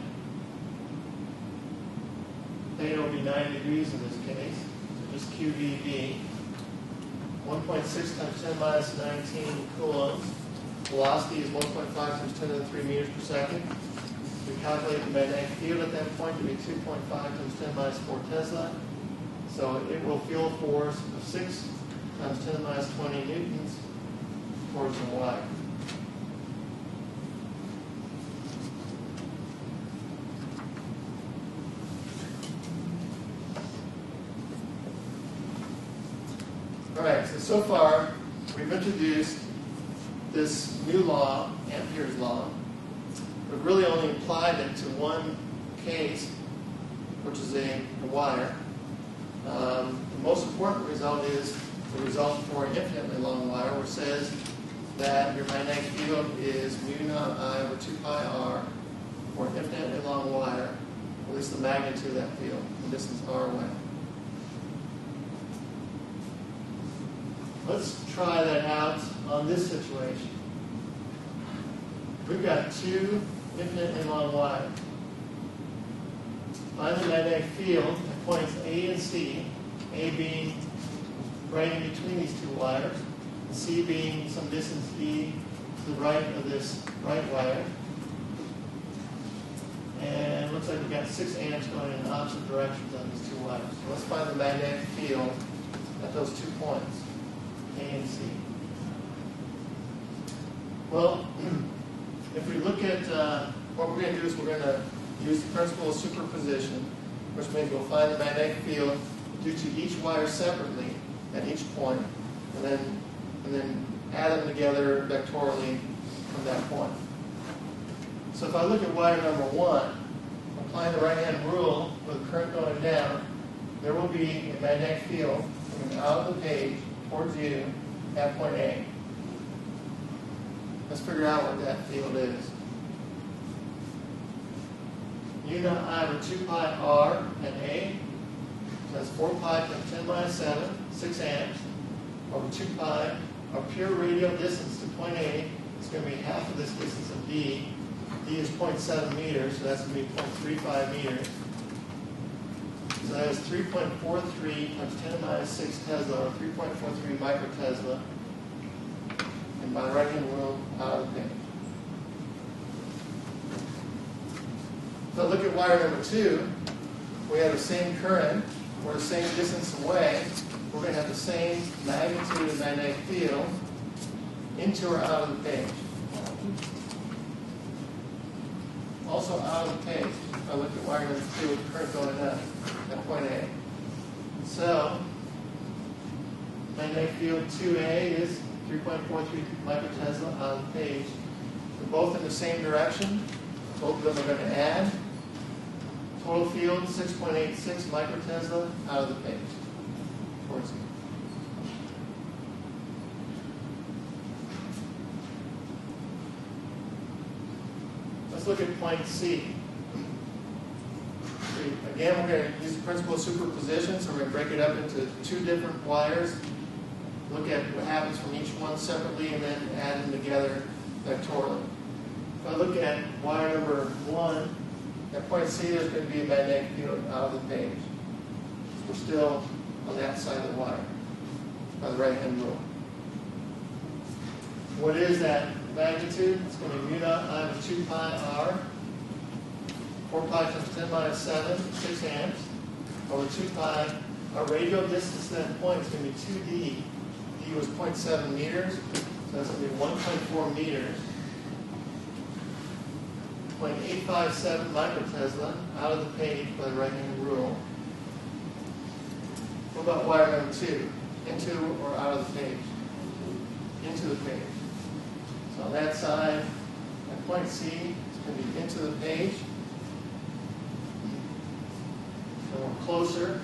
theta will be 90 degrees in this case. So just QVB. 1.6 times 10 minus 19 coulombs. Velocity is 1.5 times 10 to the 3 meters per second. We calculate the magnetic field at that point to be 2.5 times 10 minus 4 Tesla. So it will feel a force of 6 times 10 minus 20 newtons towards the wire. All right, so far we've introduced this new law, Ampere's law. We've really only applied it to one case, which is a wire. The most important result is the result for an infinitely long wire, which says that your magnetic field is mu naught I over 2 pi r for an infinitely long wire, at least the magnitude of that field, the distance r away. Let's try that out on this situation. We've got two infinitely long wires. Find the magnetic field at points A and C, A being right in between these two wires, and C being some distance d to the right of this right wire. And it looks like we've got 6 amps going in opposite directions on these two wires. So let's find the magnetic field at those 2 points, A and C. Well, if we look at what we're going to do is we're going to use the principle of superposition, which means we'll find the magnetic field due to each wire separately at each point, and then add them together vectorially from that point. So if I look at wire number 1, applying the right-hand rule with the current going down, there will be a magnetic field coming out of the page towards you at point A. Let's figure out what that field is. U naught I over 2 pi r at A, so that's 4 pi times 10 minus 7, 6 amps, over 2 pi. Our pure radial distance to point A is going to be half of this distance of D. D is 0.7 meters, so that's going to be 0.35 meters. So that is 3.43 times 10 minus 6 Tesla, or 3.43 microtesla. And my right-hand rule out of the page. If I look at wire number 2, we have the same current, we're the same distance away, we're going to have the same magnitude of magnetic field into or out of the page. Also out of the page, if I look at wire number 2 with the current going up at point A. So, magnetic field 2A is 3.43 microtesla out of the page. They're both in the same direction. Both of them are going to add. Total field 6.86 microtesla out of the page towards you. Let's look at point C. Again, we're going to use the principle of superposition, so we're going to break it up into 2 different wires. Look at what happens from each one separately and then add them together vectorially. If I look at wire number 1, at point C there's going to be a magnetic field out of the page. We're still on that side of the wire by the right-hand rule. What is that magnitude? It's going to be mu naught I over 2 pi r, 4 pi times 10 minus 7, 6 amps, over 2 pi. Our radial distance to that point is going to be 2d. D was 0.7 meters, so that's going to be 1.4 meters. 0.857 microtesla out of the page by the right-hand rule. What about wire number 2? Into or out of the page? Into the page. So on that side, at point C, it's going to be into the page. So we're closer.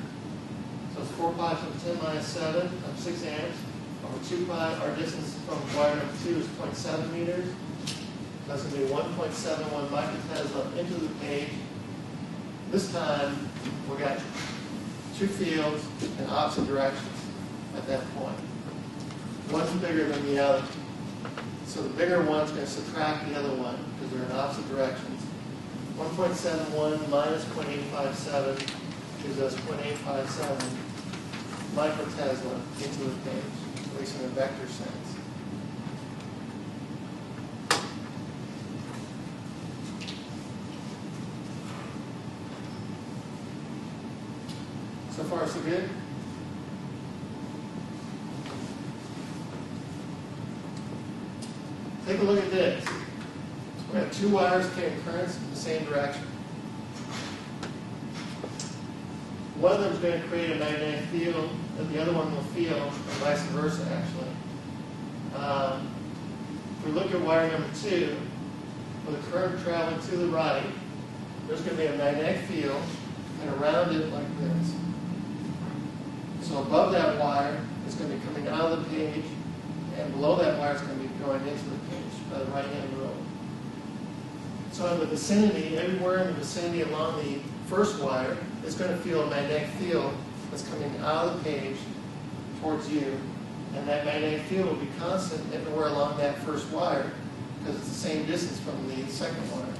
So it's 4 pi times 10 minus 7 times 6 amps. Over 2 pi, our distance from wire number 2 is 0.7 meters. That's going to be 1.71 microtesla into the page. This time, we've got 2 fields in opposite directions at that point. One's bigger than the other. So the bigger one's going to subtract the other one because they're in opposite directions. 1.71 minus 0.857 gives us 0.857 microtesla into the page, at least in a vector sense. So far, so good? Take a look at this. We have two wires carrying currents in the same direction. One of them is going to create a magnetic field that the other one will feel, and vice versa, actually. If we look at wire number 2, with a current traveling to the right, there's going to be a magnetic field, and around it like this. So above that wire is going to be coming out of the page, and below that wire is going to be going into the page by the right-hand rule. So in the vicinity, everywhere in the vicinity along the first wire, is going to feel a magnetic field that's coming out of the page towards you, and that magnetic field will be constant everywhere along that first wire because it's the same distance from the second wire.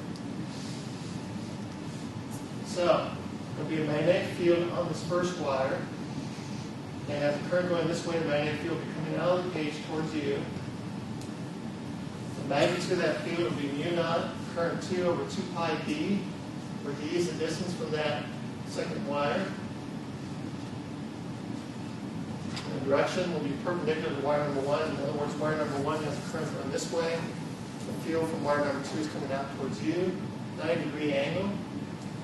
So there'll be a magnetic field on this first wire, and as the current going this way, the magnetic field will be coming out of the page towards you. The magnitude of that field will be mu naught current 2 over 2 pi d, where d is the distance from that second wire. And the direction will be perpendicular to wire number 1. In other words, wire number 1 has a current going this way. The field from wire number 2 is coming out towards you, 90-degree angle.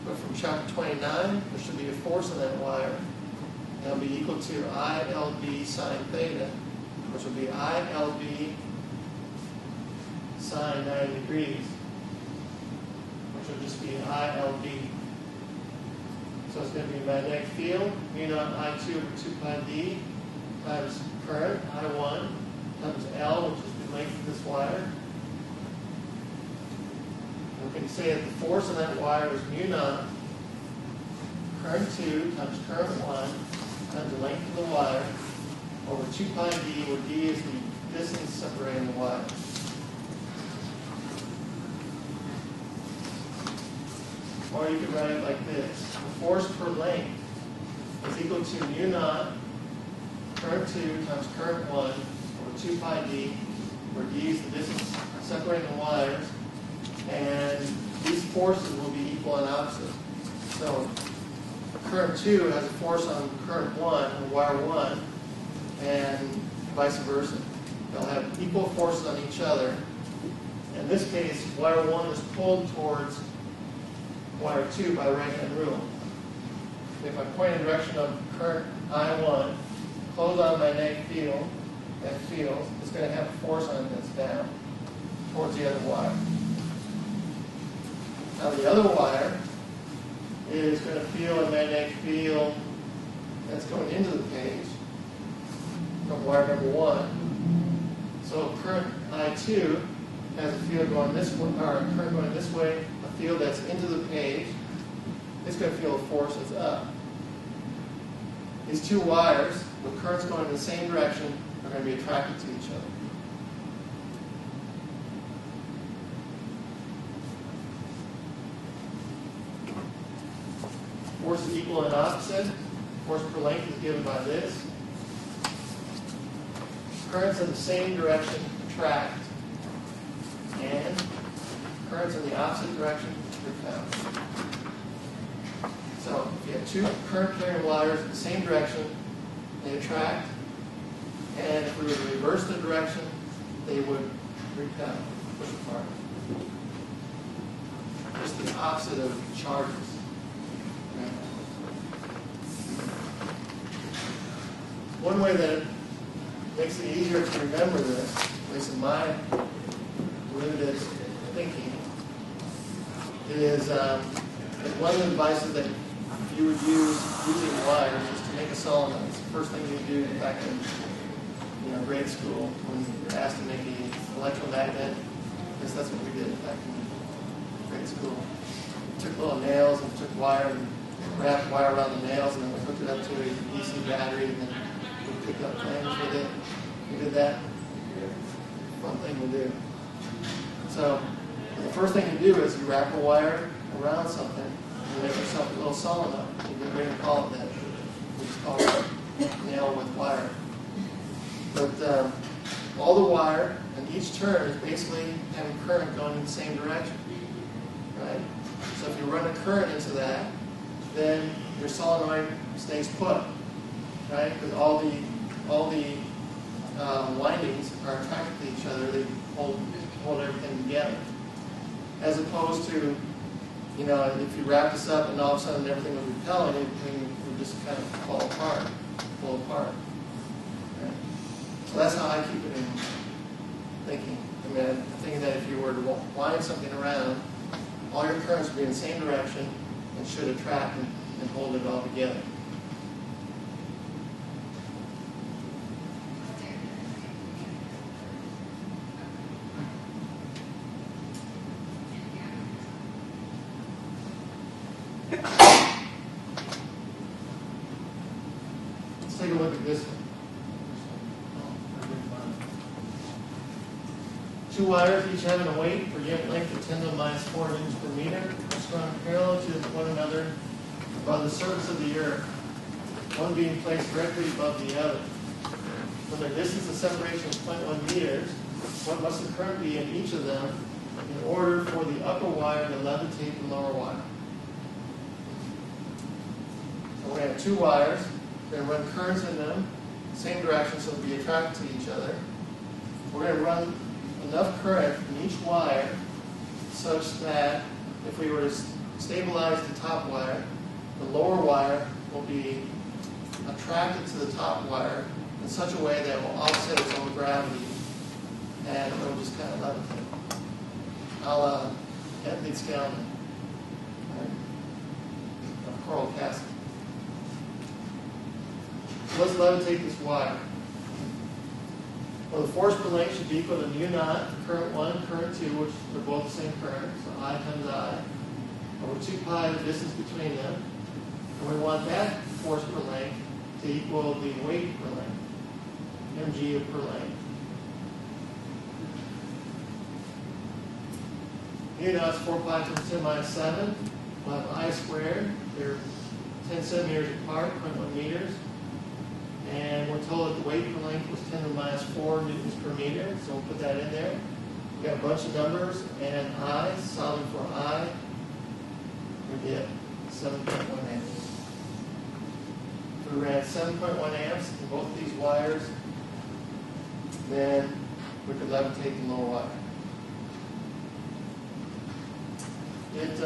But from chapter 29, there should be a force on that wire. And it'll be equal to ILB sine theta, which will be ILB sine 90 degrees, which will just be ILB. So it's going to be a magnetic field, mu naught I2 over 2 pi d, times current, I1, times L, which is the length of this wire. And we can say that the force on that wire is mu naught current 2 times current 1 times the length of the wire over 2 pi d, where d is the distance separating the wire. Or you could write it like this. The force per length is equal to mu naught current 2 times current 1 over 2 pi d, where d is the distance separating the wires, and these forces will be equal and opposite. So current 2 has a force on current 1, on wire 1, and vice versa. They'll have equal forces on each other. In this case, wire 1 is pulled towards wire 2 by the right-hand rule. If I point in the direction of current I1, close on a magnetic field, that field is going to have a force on it that's down towards the other wire. Now the other wire is going to feel a magnetic field that's going into the page from wire number 1. So current I2 has a field going this way, or a current going this way, a field that's into the page. It's going to feel a force that's up. These two wires, with currents going in the same direction, are going to be attracted to each other. Force is equal and opposite. Force per length is given by this. Currents in the same direction attract, and currents in the opposite direction repel. So if you have two current carrying wires in the same direction, they attract, and if we were to reverse the direction, they would repel, push apart. Just the opposite of charges. One way that it makes it easier to remember this, at least in my limited thinking, is that one of the devices that you would use using wires is to make a solenoid. It's the first thing you do back in grade school when you're asked to make an electromagnet. Because that's what we did back in grade school. We took little nails and took wire and wrapped wire around the nails, and then we hooked it up to a DC battery, and then we picked up flames with it. We did that. Fun thing to do. So the first thing you do is you wrap a wire around something, and and make yourself a little solenoid. You can maybe call it that. We just call it nail with wire. But all the wire and each turn is basically having current going in the same direction, right? So if you run a current into that, then your solenoid stays put, right? Because all the windings are attracted to each other. They hold everything together. As opposed to, you know, if you wrap this up and all of a sudden everything was repelling, it would just kind of fall apart. Right? So that's how I keep it in thinking. I mean, I'm thinking that if you were to wind something around, all your currents would be in the same direction and should attract and hold it all together. Let's take a look at this one. Two wires, each having a weight per unit length of 10 to the minus 4 newtons per meter, are strung parallel to one another above the surface of the earth, one being placed directly above the other. When their distance of separation is 0.1 meters, what must the current be in each of them in order for the upper wire to levitate the lower wire? So we have two wires. We're going to run currents in them, same direction, so they'll be attracted to each other. We're going to run enough current in each wire such that if we were to stabilize the top wire, the lower wire will be attracted to the top wire in such a way that it will offset its own gravity and it will just kind of levitate. A la Anthony Scalman, of coral casting. So let's levitate this wire. Well, the force per length should be equal to mu naught, current 1 and current 2, which are both the same current, so I times I, over 2 pi, the distance between them. And we want that force per length to equal the weight per length, mg per length. Mu naught's 4 pi times 10 minus 7. We'll have I squared. They're 10 centimeters apart, 0.1 meters. And we're told that the weight per length was 10 to the minus 4 newtons per meter, so we'll put that in there. We've got a bunch of numbers, and I, solving for I, we get 7.1 amps. If we ran 7.1 amps in both of these wires, then we could levitate the lower wire. It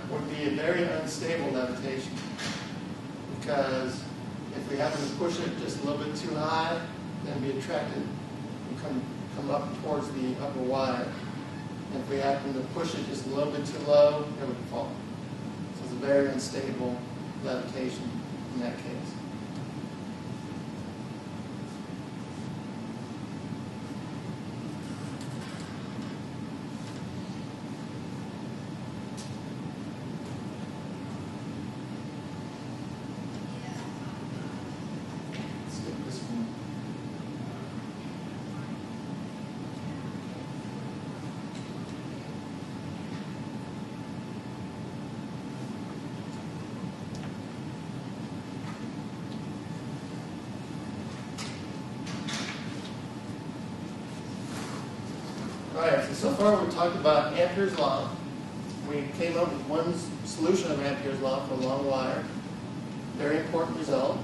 would be a very unstable levitation because if we happen to push it just a little bit too high, then be attracted and come up towards the upper wire. And if we happen to push it just a little bit too low, it would fall. So it's a very unstable levitation in that case. Alright, so far we've talked about Ampere's law. We came up with one solution of Ampere's law for a long wire. Very important result.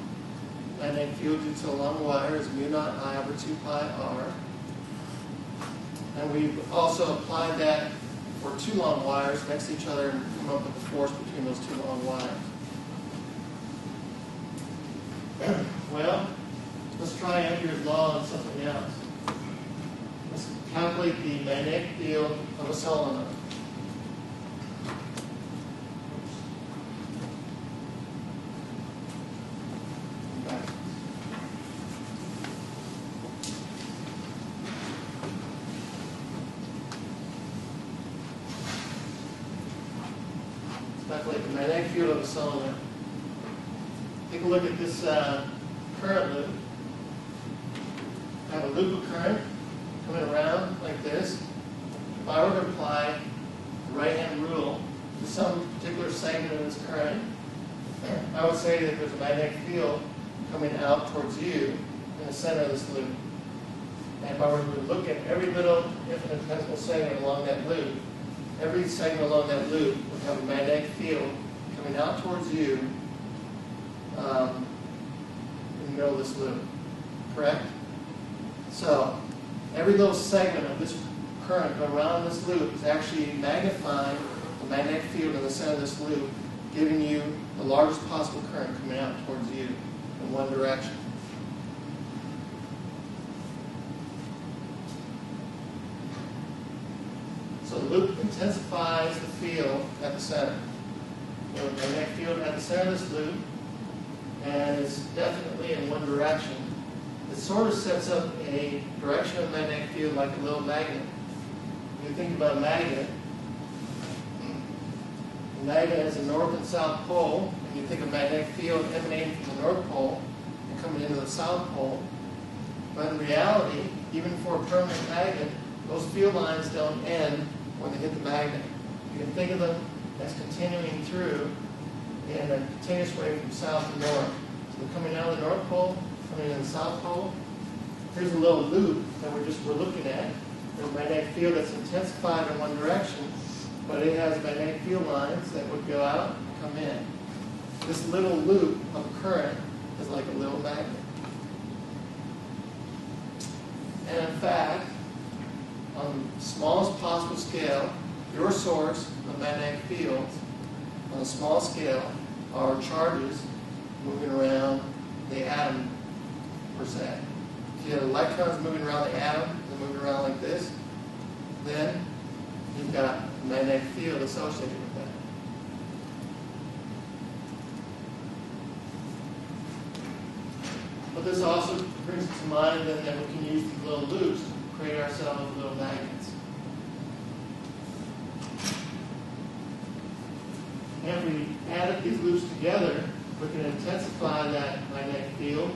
Magnetic field due to a long wire is mu naught I over 2 pi r. And we've also applied that for two long wires next to each other and come up with the force between those two long wires. Well, let's try Ampere's law on something else. Let's calculate the magnetic field of a solenoid. Okay. Let's calculate the magnetic field of a solenoid. Take a look at this current loop. I have a loop of current coming around like this. If I were to apply the right-hand rule to some particular segment of this current, I would say that there's a magnetic field coming out towards you in the center of this loop. And if I were to look at every little infinitesimal segment along that loop, every segment along that loop would have a magnetic field coming out towards you in the middle of this loop. Correct? So, every little segment of this current going around this loop is actually magnifying the magnetic field in the center of this loop, giving you the largest possible current coming out towards you in one direction. So the loop intensifies the field at the center. You have a magnetic field at the center of this loop, and it's definitely in one direction. It sort of sets up a direction of the magnetic field like a little magnet. When you think about a magnet has a north and south pole, and you think of magnetic field emanating from the North Pole and coming into the South Pole. But in reality, even for a permanent magnet, those field lines don't end when they hit the magnet. You can think of them as continuing through in a continuous way from south to north. So they're coming out of the North Pole, coming in the South Pole. Here's a little loop that we're looking at. There's a magnetic field that's intensified in one direction, but it has magnetic field lines that would go out and come in. This little loop of current is like a little magnet. And in fact, on the smallest possible scale, your source of magnetic fields on a small scale are charges moving around the atom per se. If you have electrons moving around the atom, they're moving around like this, then you've got a magnetic field associated with that. But this also brings to mind then that we can use these little loops to create ourselves little magnets. And if we add these loops together, we can intensify that magnetic field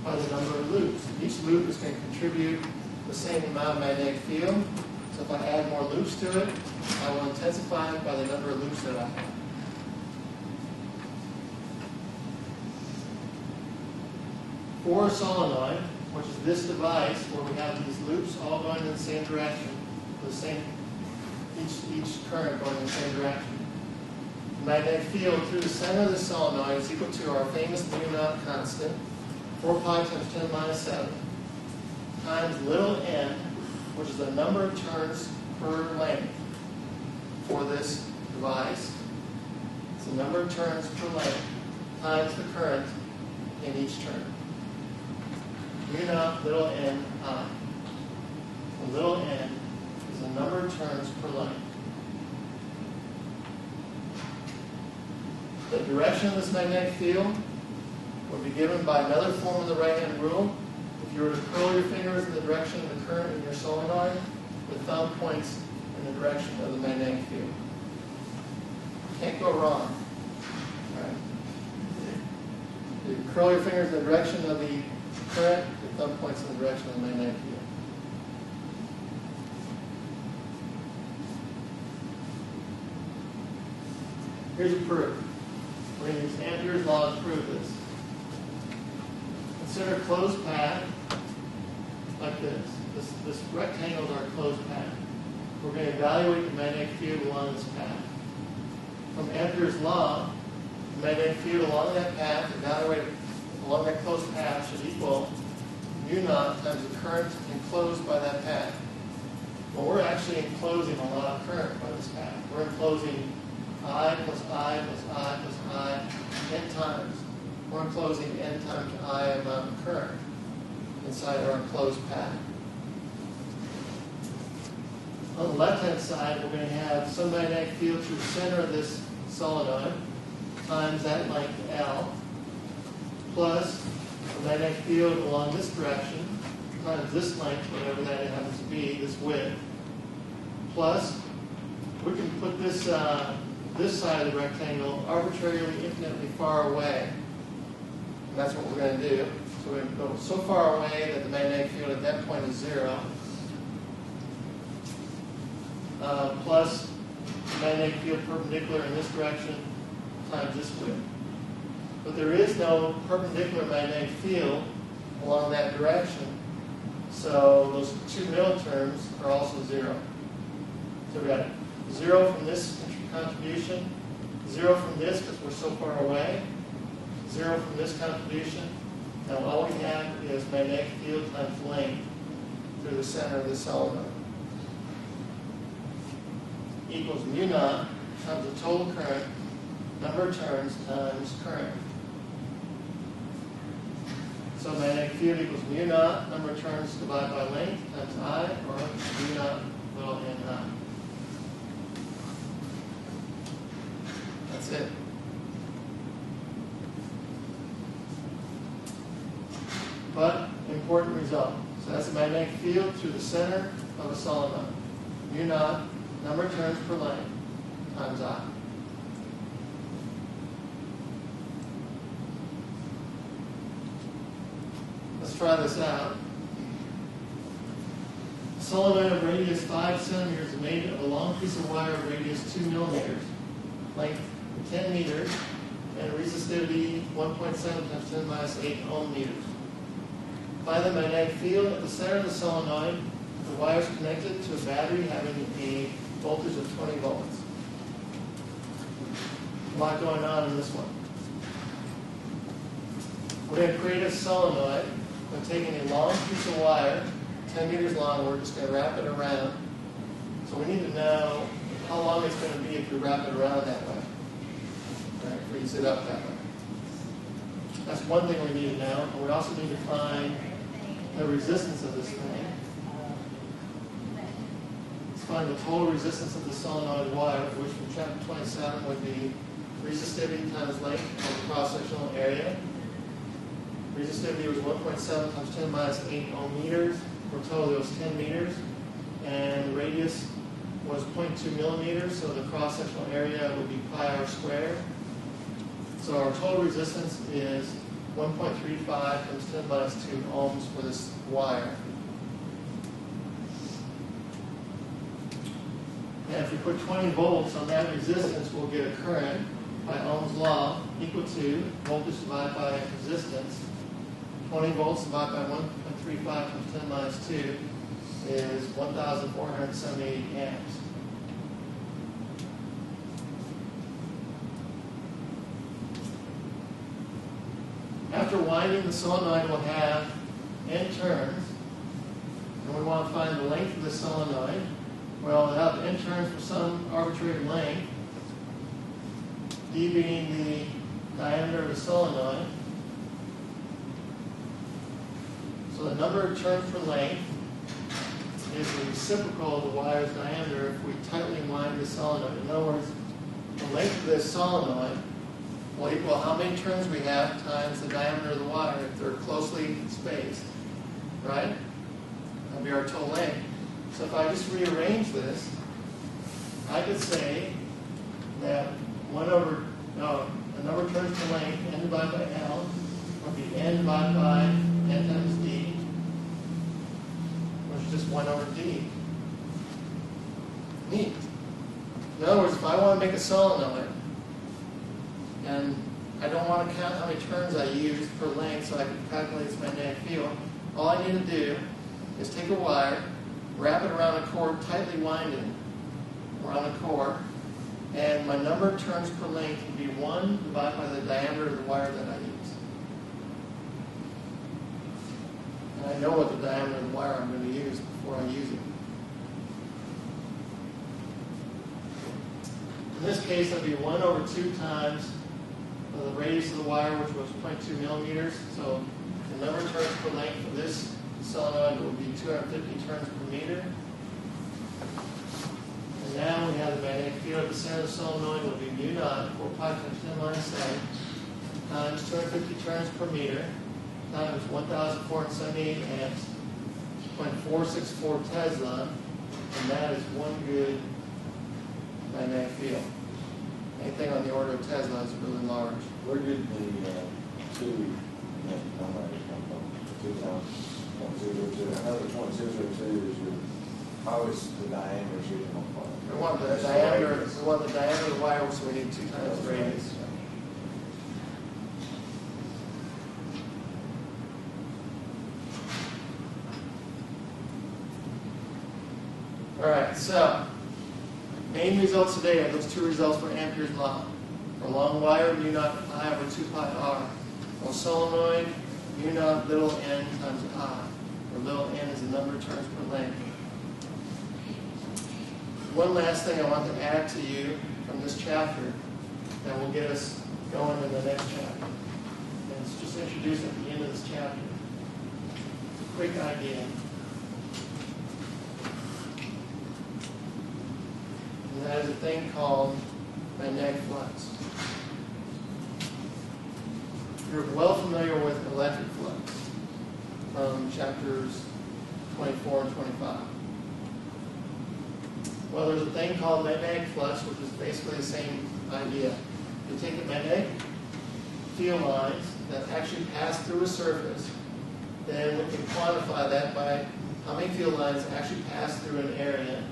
by the number of loops. Each loop is going to contribute the same amount of magnetic field. So if I add more loops to it, I will intensify it by the number of loops that I have. For a solenoid, which is this device where we have these loops all going in the same direction, each current going in the same direction. The magnetic field through the center of the solenoid is equal to our famous mu-naught constant, 4 pi times 10 minus 7, times little n, which is the number of turns per length for this device. It's the number of turns per length times the current in each turn. mu-naught little n I. The little n is the number of turns per length. The direction of this magnetic field would be given by another form of the right-hand rule. If you were to curl your fingers in the direction of the current in your solenoid, the thumb points in the direction of the magnetic field. Can't go wrong. Right? You curl your fingers in the direction of the current, your thumb points in the direction of the magnetic field. Here's a proof. We're going to use Ampere's law to prove this. Consider a closed path like this. This rectangle is our closed path. We're going to evaluate the magnetic field along this path. From Ampere's law, the magnetic field along that path, evaluated along that closed path, should equal mu-naught times the current enclosed by that path. Well, we're actually enclosing a lot of current by this path. We're enclosing I plus I plus I plus I n times. We're enclosing n times I amount of current inside our enclosed path. On the left-hand side, we're going to have some magnetic field through the center of this solenoid times that length L plus the magnetic field along this direction times this length, whatever that happens to be, this width, plus we can put this side of the rectangle arbitrarily infinitely far away. And that's what we're going to do. So we're going to go so far away that the magnetic field at that point is 0. Plus magnetic field perpendicular in this direction times this width. But there is no perpendicular magnetic field along that direction, so those two middle terms are also zero. So we got 0 from this contribution, 0 from this because we're so far away, 0 from this contribution, and all we have is magnetic field times length through the center of the solenoid. Equals mu naught times the total current, number of turns times current. So magnetic field equals mu naught, number of turns divided by length times I, or mu naught little n I. That's it. But important result. So that's a magnetic field through the center of a solenoid. Mu naught, number of turns per length, times I. Let's try this out. A solenoid of radius 5 centimeters is made of a long piece of wire of radius 2 millimeters, length 10 meters, and resistivity 1.7 times 10 minus 8 ohm meters. Find the magnetic field at the center of the solenoid. The wire is connected to a battery having a voltage of 20 volts. A lot going on in this one. We're going to create a solenoid by taking a long piece of wire, 10 meters long. We're just going to wrap it around. So we need to know how long it's going to be if we wrap it around that way. Right, freeze it up that way. That's one thing we need to know. And we also need to find the resistance of this thing. Let's find the total resistance of the solenoid wire, which from chapter 27 would be resistivity times length of the cross-sectional area. Resistivity was 1.7 times 10 minus 8 ohm meters. For a total, it was 10 meters. And the radius was 0.2 millimeters, so the cross-sectional area would be pi r squared. So our total resistance is 1.35 times 10 minus 2 ohms for this wire. And if we put 20 volts on that resistance, we'll get a current by Ohm's law equal to voltage divided by resistance. 20 volts divided by 1.35 times 10 minus 2 is 1,478 amps. After winding, the solenoid will have n turns, and we want to find the length of the solenoid. Well, it'll have n turns for some arbitrary length, d being the diameter of the solenoid. So the number of turns per length is the reciprocal of the wire's diameter if we tightly wind the solenoid. In other words, the length of this solenoid will equal how many turns we have times the diameter of the wire if they're closely spaced, right? That'll be our total length. So if I just rearrange this, I could say that the number of turns per length, n divided by L, would be n divided by n times d, which is just 1 over d. Neat. In other words, if I want to make a solenoid, and I don't want to count how many turns I use per length so I can calculate its magnetic field, all I need to do is take a wire, wrap it around a core, tightly winded around a core, and my number of turns per length would be 1 divided by the diameter of the wire that I use. And I know what the diameter of the wire I'm going to use before I use it. In this case, that would be 1 over 2 times the radius of the wire, which was 0.2 millimeters. So the number of turns per length for this solenoid will be 250 turns per meter. And now we have the magnetic field at the center of the solenoid will be mu naught, 4 pi times 10 minus 7, times 250 turns per meter, times 1,478 amps, 0.464 Tesla, and that is 1 good magnetic field. Anything on the order of Tesla is really large. Where did the 2 numbers come from? 2 times 0.002. Another 0.002 is your How is the diameter of the part? We want the diameter of the wire, so we need 2 times the radius. All right, so main results today are those 2 results for Ampere's law. For long wire, mu naught I over 2 pi r. For solenoid, mu naught little n times I, where little n is the number of turns per length. One last thing I want to add to you from this chapter that will get us going in the next chapter. And it's just introduced at the end of this chapter. It's a quick idea. And that is a thing called magnetic flux. You're well familiar with electric flux from chapters 24 and 25. Well, there's a thing called magnetic flux, which is basically the same idea. You take the magnetic field lines that actually pass through a surface, then we can quantify that by how many field lines actually pass through an area.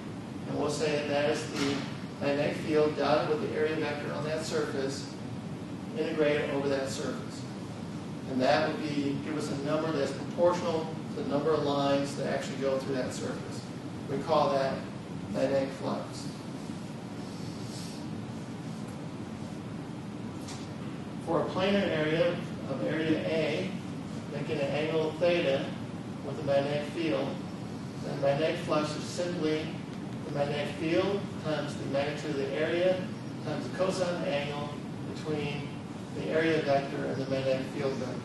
And we'll say that that is the magnetic field dotted with the area vector on that surface, integrated over that surface. And that would give us a number that's proportional to the number of lines that actually go through that surface. We call that magnetic flux. For a planar area of area A, making an angle theta with a magnetic field, then magnetic flux is simply the magnetic field times the magnitude of the area times the cosine of the angle between the area vector and the magnetic field vector.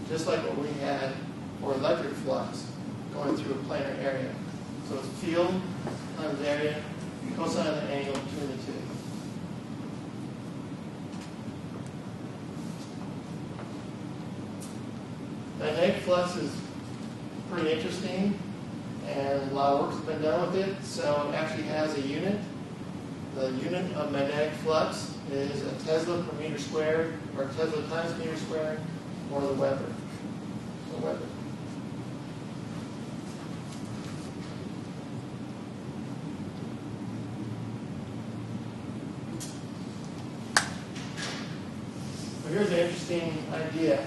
Just like what we had for electric flux going through a planar area. So it's field times area, cosine of the angle between the 2. Magnetic flux is pretty interesting, and a lot of work's been done with it. So it actually has a unit. The unit of magnetic flux is a Tesla per meter squared, or Tesla times meter squared, or the Weber. The Weber. But here's an interesting idea.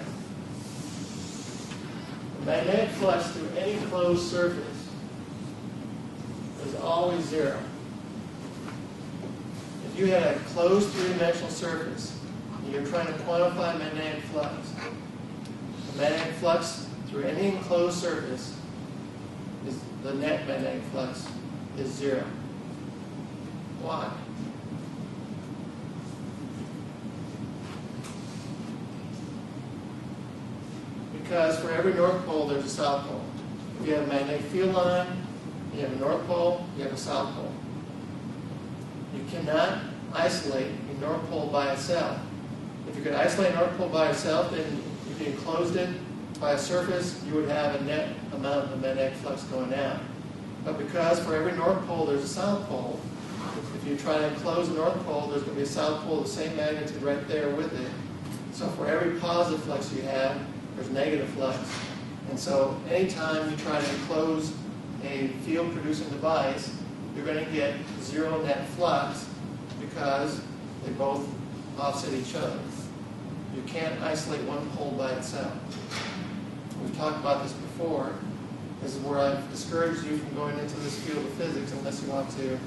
The magnetic flux through any closed surface is always 0. If you had a closed 3-dimensional surface and you're trying to quantify magnetic flux, the magnetic flux through any enclosed surface, the net magnetic flux is 0. Why? Because for every north pole, there's a south pole. If you have a magnetic field line, you have a north pole, you have a south pole. You cannot isolate a north pole by itself. If you could isolate a north pole by itself, then if you enclosed it by a surface, you would have a net amount of magnetic flux going out. But because for every north pole, there's a south pole, if you try to enclose the north pole, there's going to be a south pole of the same magnitude right there with it. So for every positive flux you have, there's negative flux. And so anytime you try to enclose a field-producing device, you're going to get 0 net flux because they both offset each other. You can't isolate one pole by itself. We've talked about this before. This is where I've discouraged you from going into this field of physics unless you want to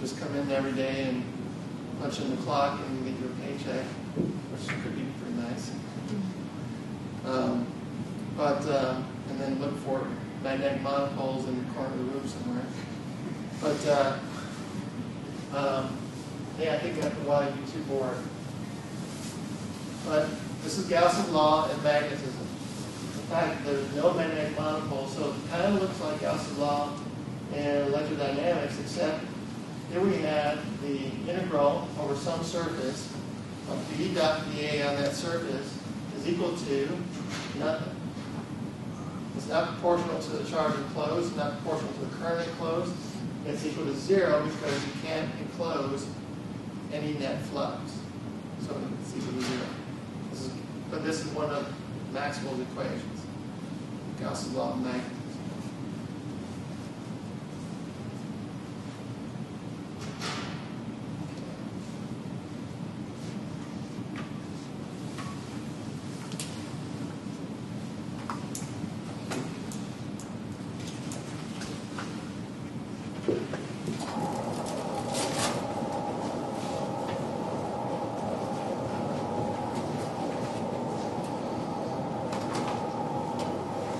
just come in every day and punch in the clock and get your paycheck, which could be pretty nice. And then look for magnetic monopoles in the corner of the room somewhere. But yeah, I think after a while you get too bored. But this is Gauss's law and magnetism. In fact, there's no magnetic monopole, so it kind of looks like Gauss's law in electrodynamics, except here we have the integral over some surface of B dot dA on that surface is equal to nothing. It's not proportional to the charge enclosed, it's not proportional to the current enclosed. It's equal to 0 because you can't enclose any net flux. So it's equal to 0. But this is one of Maxwell's equations, Gauss's law of magnetism.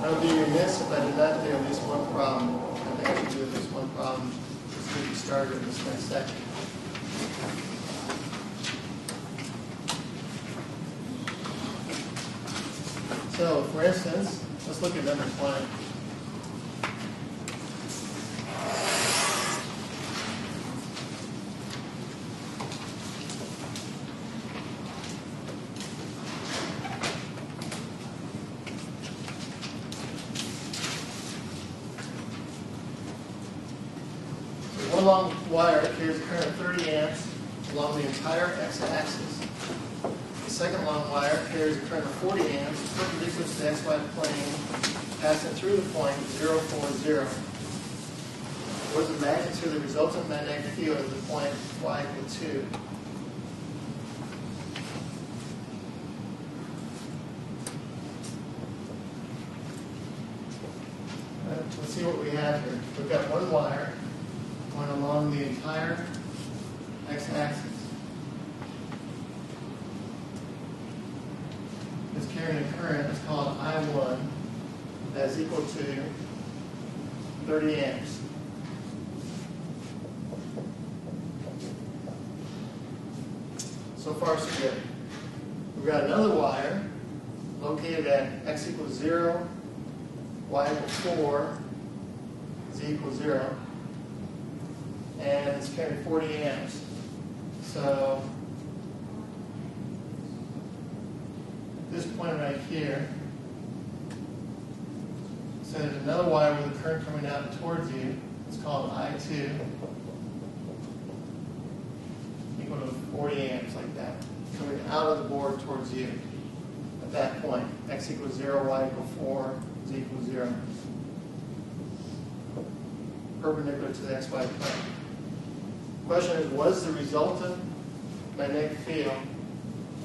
I would be remiss if I did not do at least one problem. I think I should do at least one problem just to get started in this next section. So, for instance, let's look at number 20. One long wire carries a current of 30 amps along the entire x-axis. The second long wire carries a current of 40 amps perpendicular to the xy plane, passing through the point 0, 4, 0. What is the magnitude of the resultant magnetic field at the point y equals 2? Let's see what we have here. We've got one wire going along the entire x-axis. It's carrying a current that's called I1 that is equal to 30 amps. So far, so good. We've got another wire located at x equals 0, y equals 4, z equals 0. And it's carrying 40 amps. So, at this point right here, so there's another wire with a current coming out towards you. It's called I2, equal to 40 amps, like that, coming out of the board towards you. At that point, x equals 0, y equals 4, z equals 0. Perpendicular to the xy plane. Question is, what is the resultant magnetic field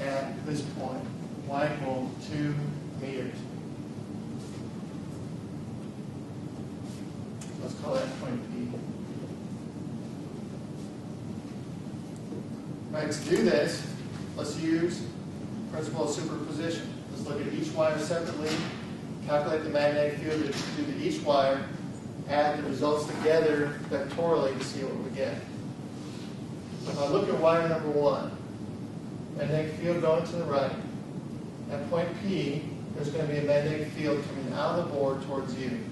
at this point? Y equals 2 meters. Let's call that point P. All right, to do this, let's use principle of superposition. Let's look at each wire separately, calculate the magnetic field due to each wire, add the results together vectorially to see what we get. If I look at wire number 1, magnetic field going to the right. At point P, there's going to be a magnetic field coming out of the board towards you.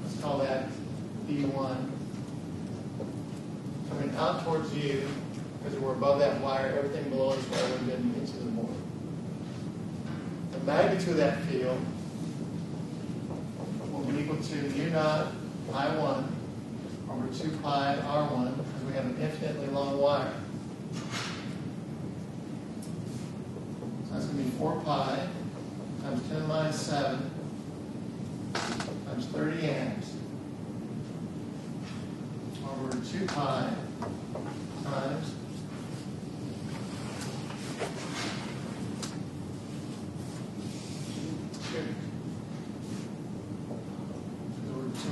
Let's call that B1. Coming out towards you, because we're above that wire, everything below is where we've been into the board. The magnitude of that field will be equal to U0 I1 over 2 pi R1, because we have an infinitely long wire. So that's going to be 4 pi times 10 to the minus 7 times 30 amps over 2 pi times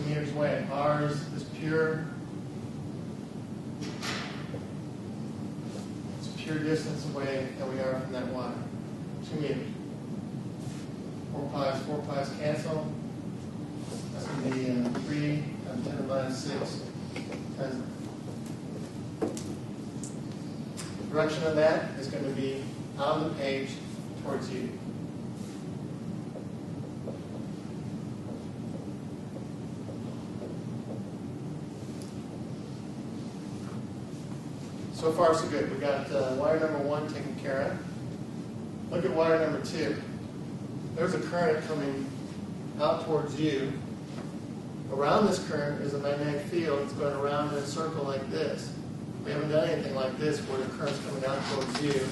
meters away. Ours is pure. It's pure distance away that we are from that wire. 2 meters. 4 pi's cancel. That's going to be 3 times 10 to the minus 6. The direction of that is going to be out of the page towards you. So far, so good. We got wire number 1 taken care of. Look at wire number 2. There's a current coming out towards you. Around this current is a magnetic field. It's going around in a circle like this. We haven't done anything like this where the current's coming out towards you.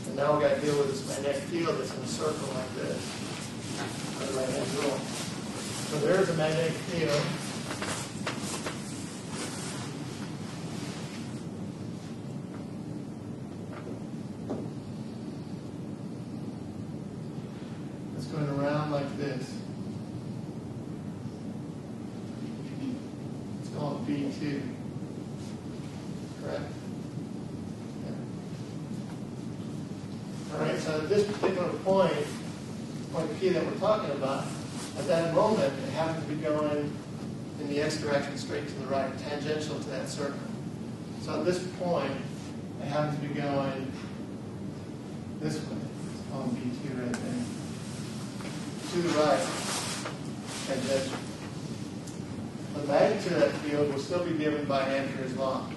And now we've got to deal with this magnetic field that's in a circle like this. By the right-hand rule. So there's a magnetic field. Going around like this. It's called B2. Correct? Yeah. All right, so at this particular point P that we're talking about, At that moment, it happened to be going in the x direction straight to the right, tangential to that circle. So at this point, it happens to be going this way. Let's call them B2 right there. To the right, tangential. The magnitude of that field will still be given by Ampere's law.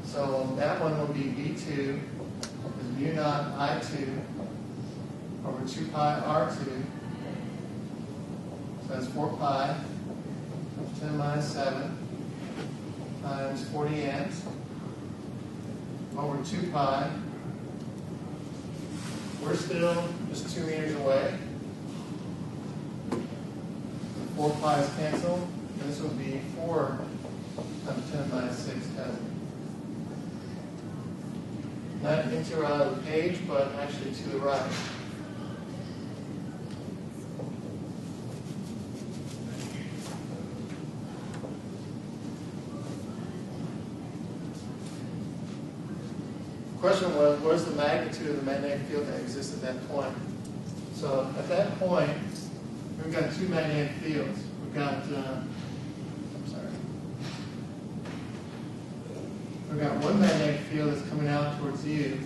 So that one will be B2 is mu naught I2 over 2 pi R2. So that's 4 pi times 10 minus 7 times 40 amps over 2 pi. We're still just 2 meters away. The 4 pi's cancel. This would be 4 times 10 minus 6 Tesla. Not into or out of the page, but actually to the right. The question was, what is the magnitude of the magnetic field that exists at that point? So at that point, we've got 2 magnetic fields. We've got, we've got one magnetic field that's coming out towards you,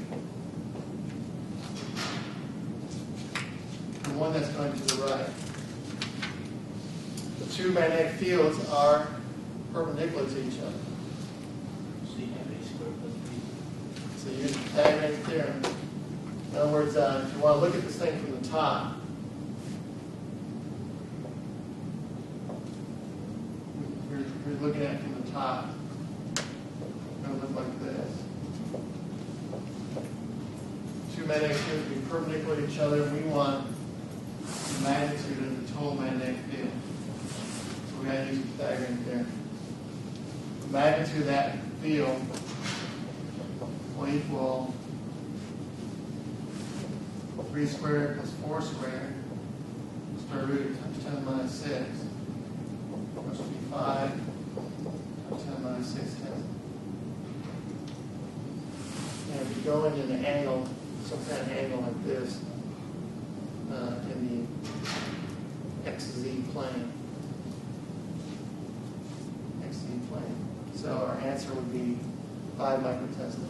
and one that's going to the right. The 2 magnetic fields are perpendicular to each other. So you use the Pythagorean theorem. In other words, if you want to look at this thing from the top, you're looking at it from the top. It's going to look like this. 2 magnetic fields be perpendicular to each other, and we want the magnitude of the total magnetic field. So we're going to use the Pythagorean theorem. The magnitude of that field will equal 3 squared plus 4 squared square root times 10 minus 6, which will be 5 times 10 minus 6 tenths. And if you go into an angle, some kind of angle like this, in the XZ plane. XZ plane. So our answer would be 5 microtesla.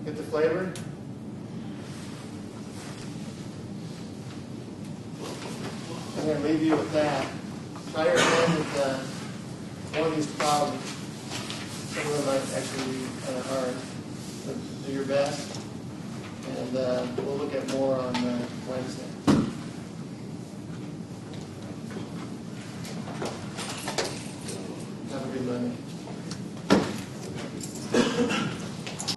Get the flavor? I'm going to leave you with that. Try your hand with one of these problems. Some of them might actually be kind of hard, but do your best. And we'll look at more on Wednesday.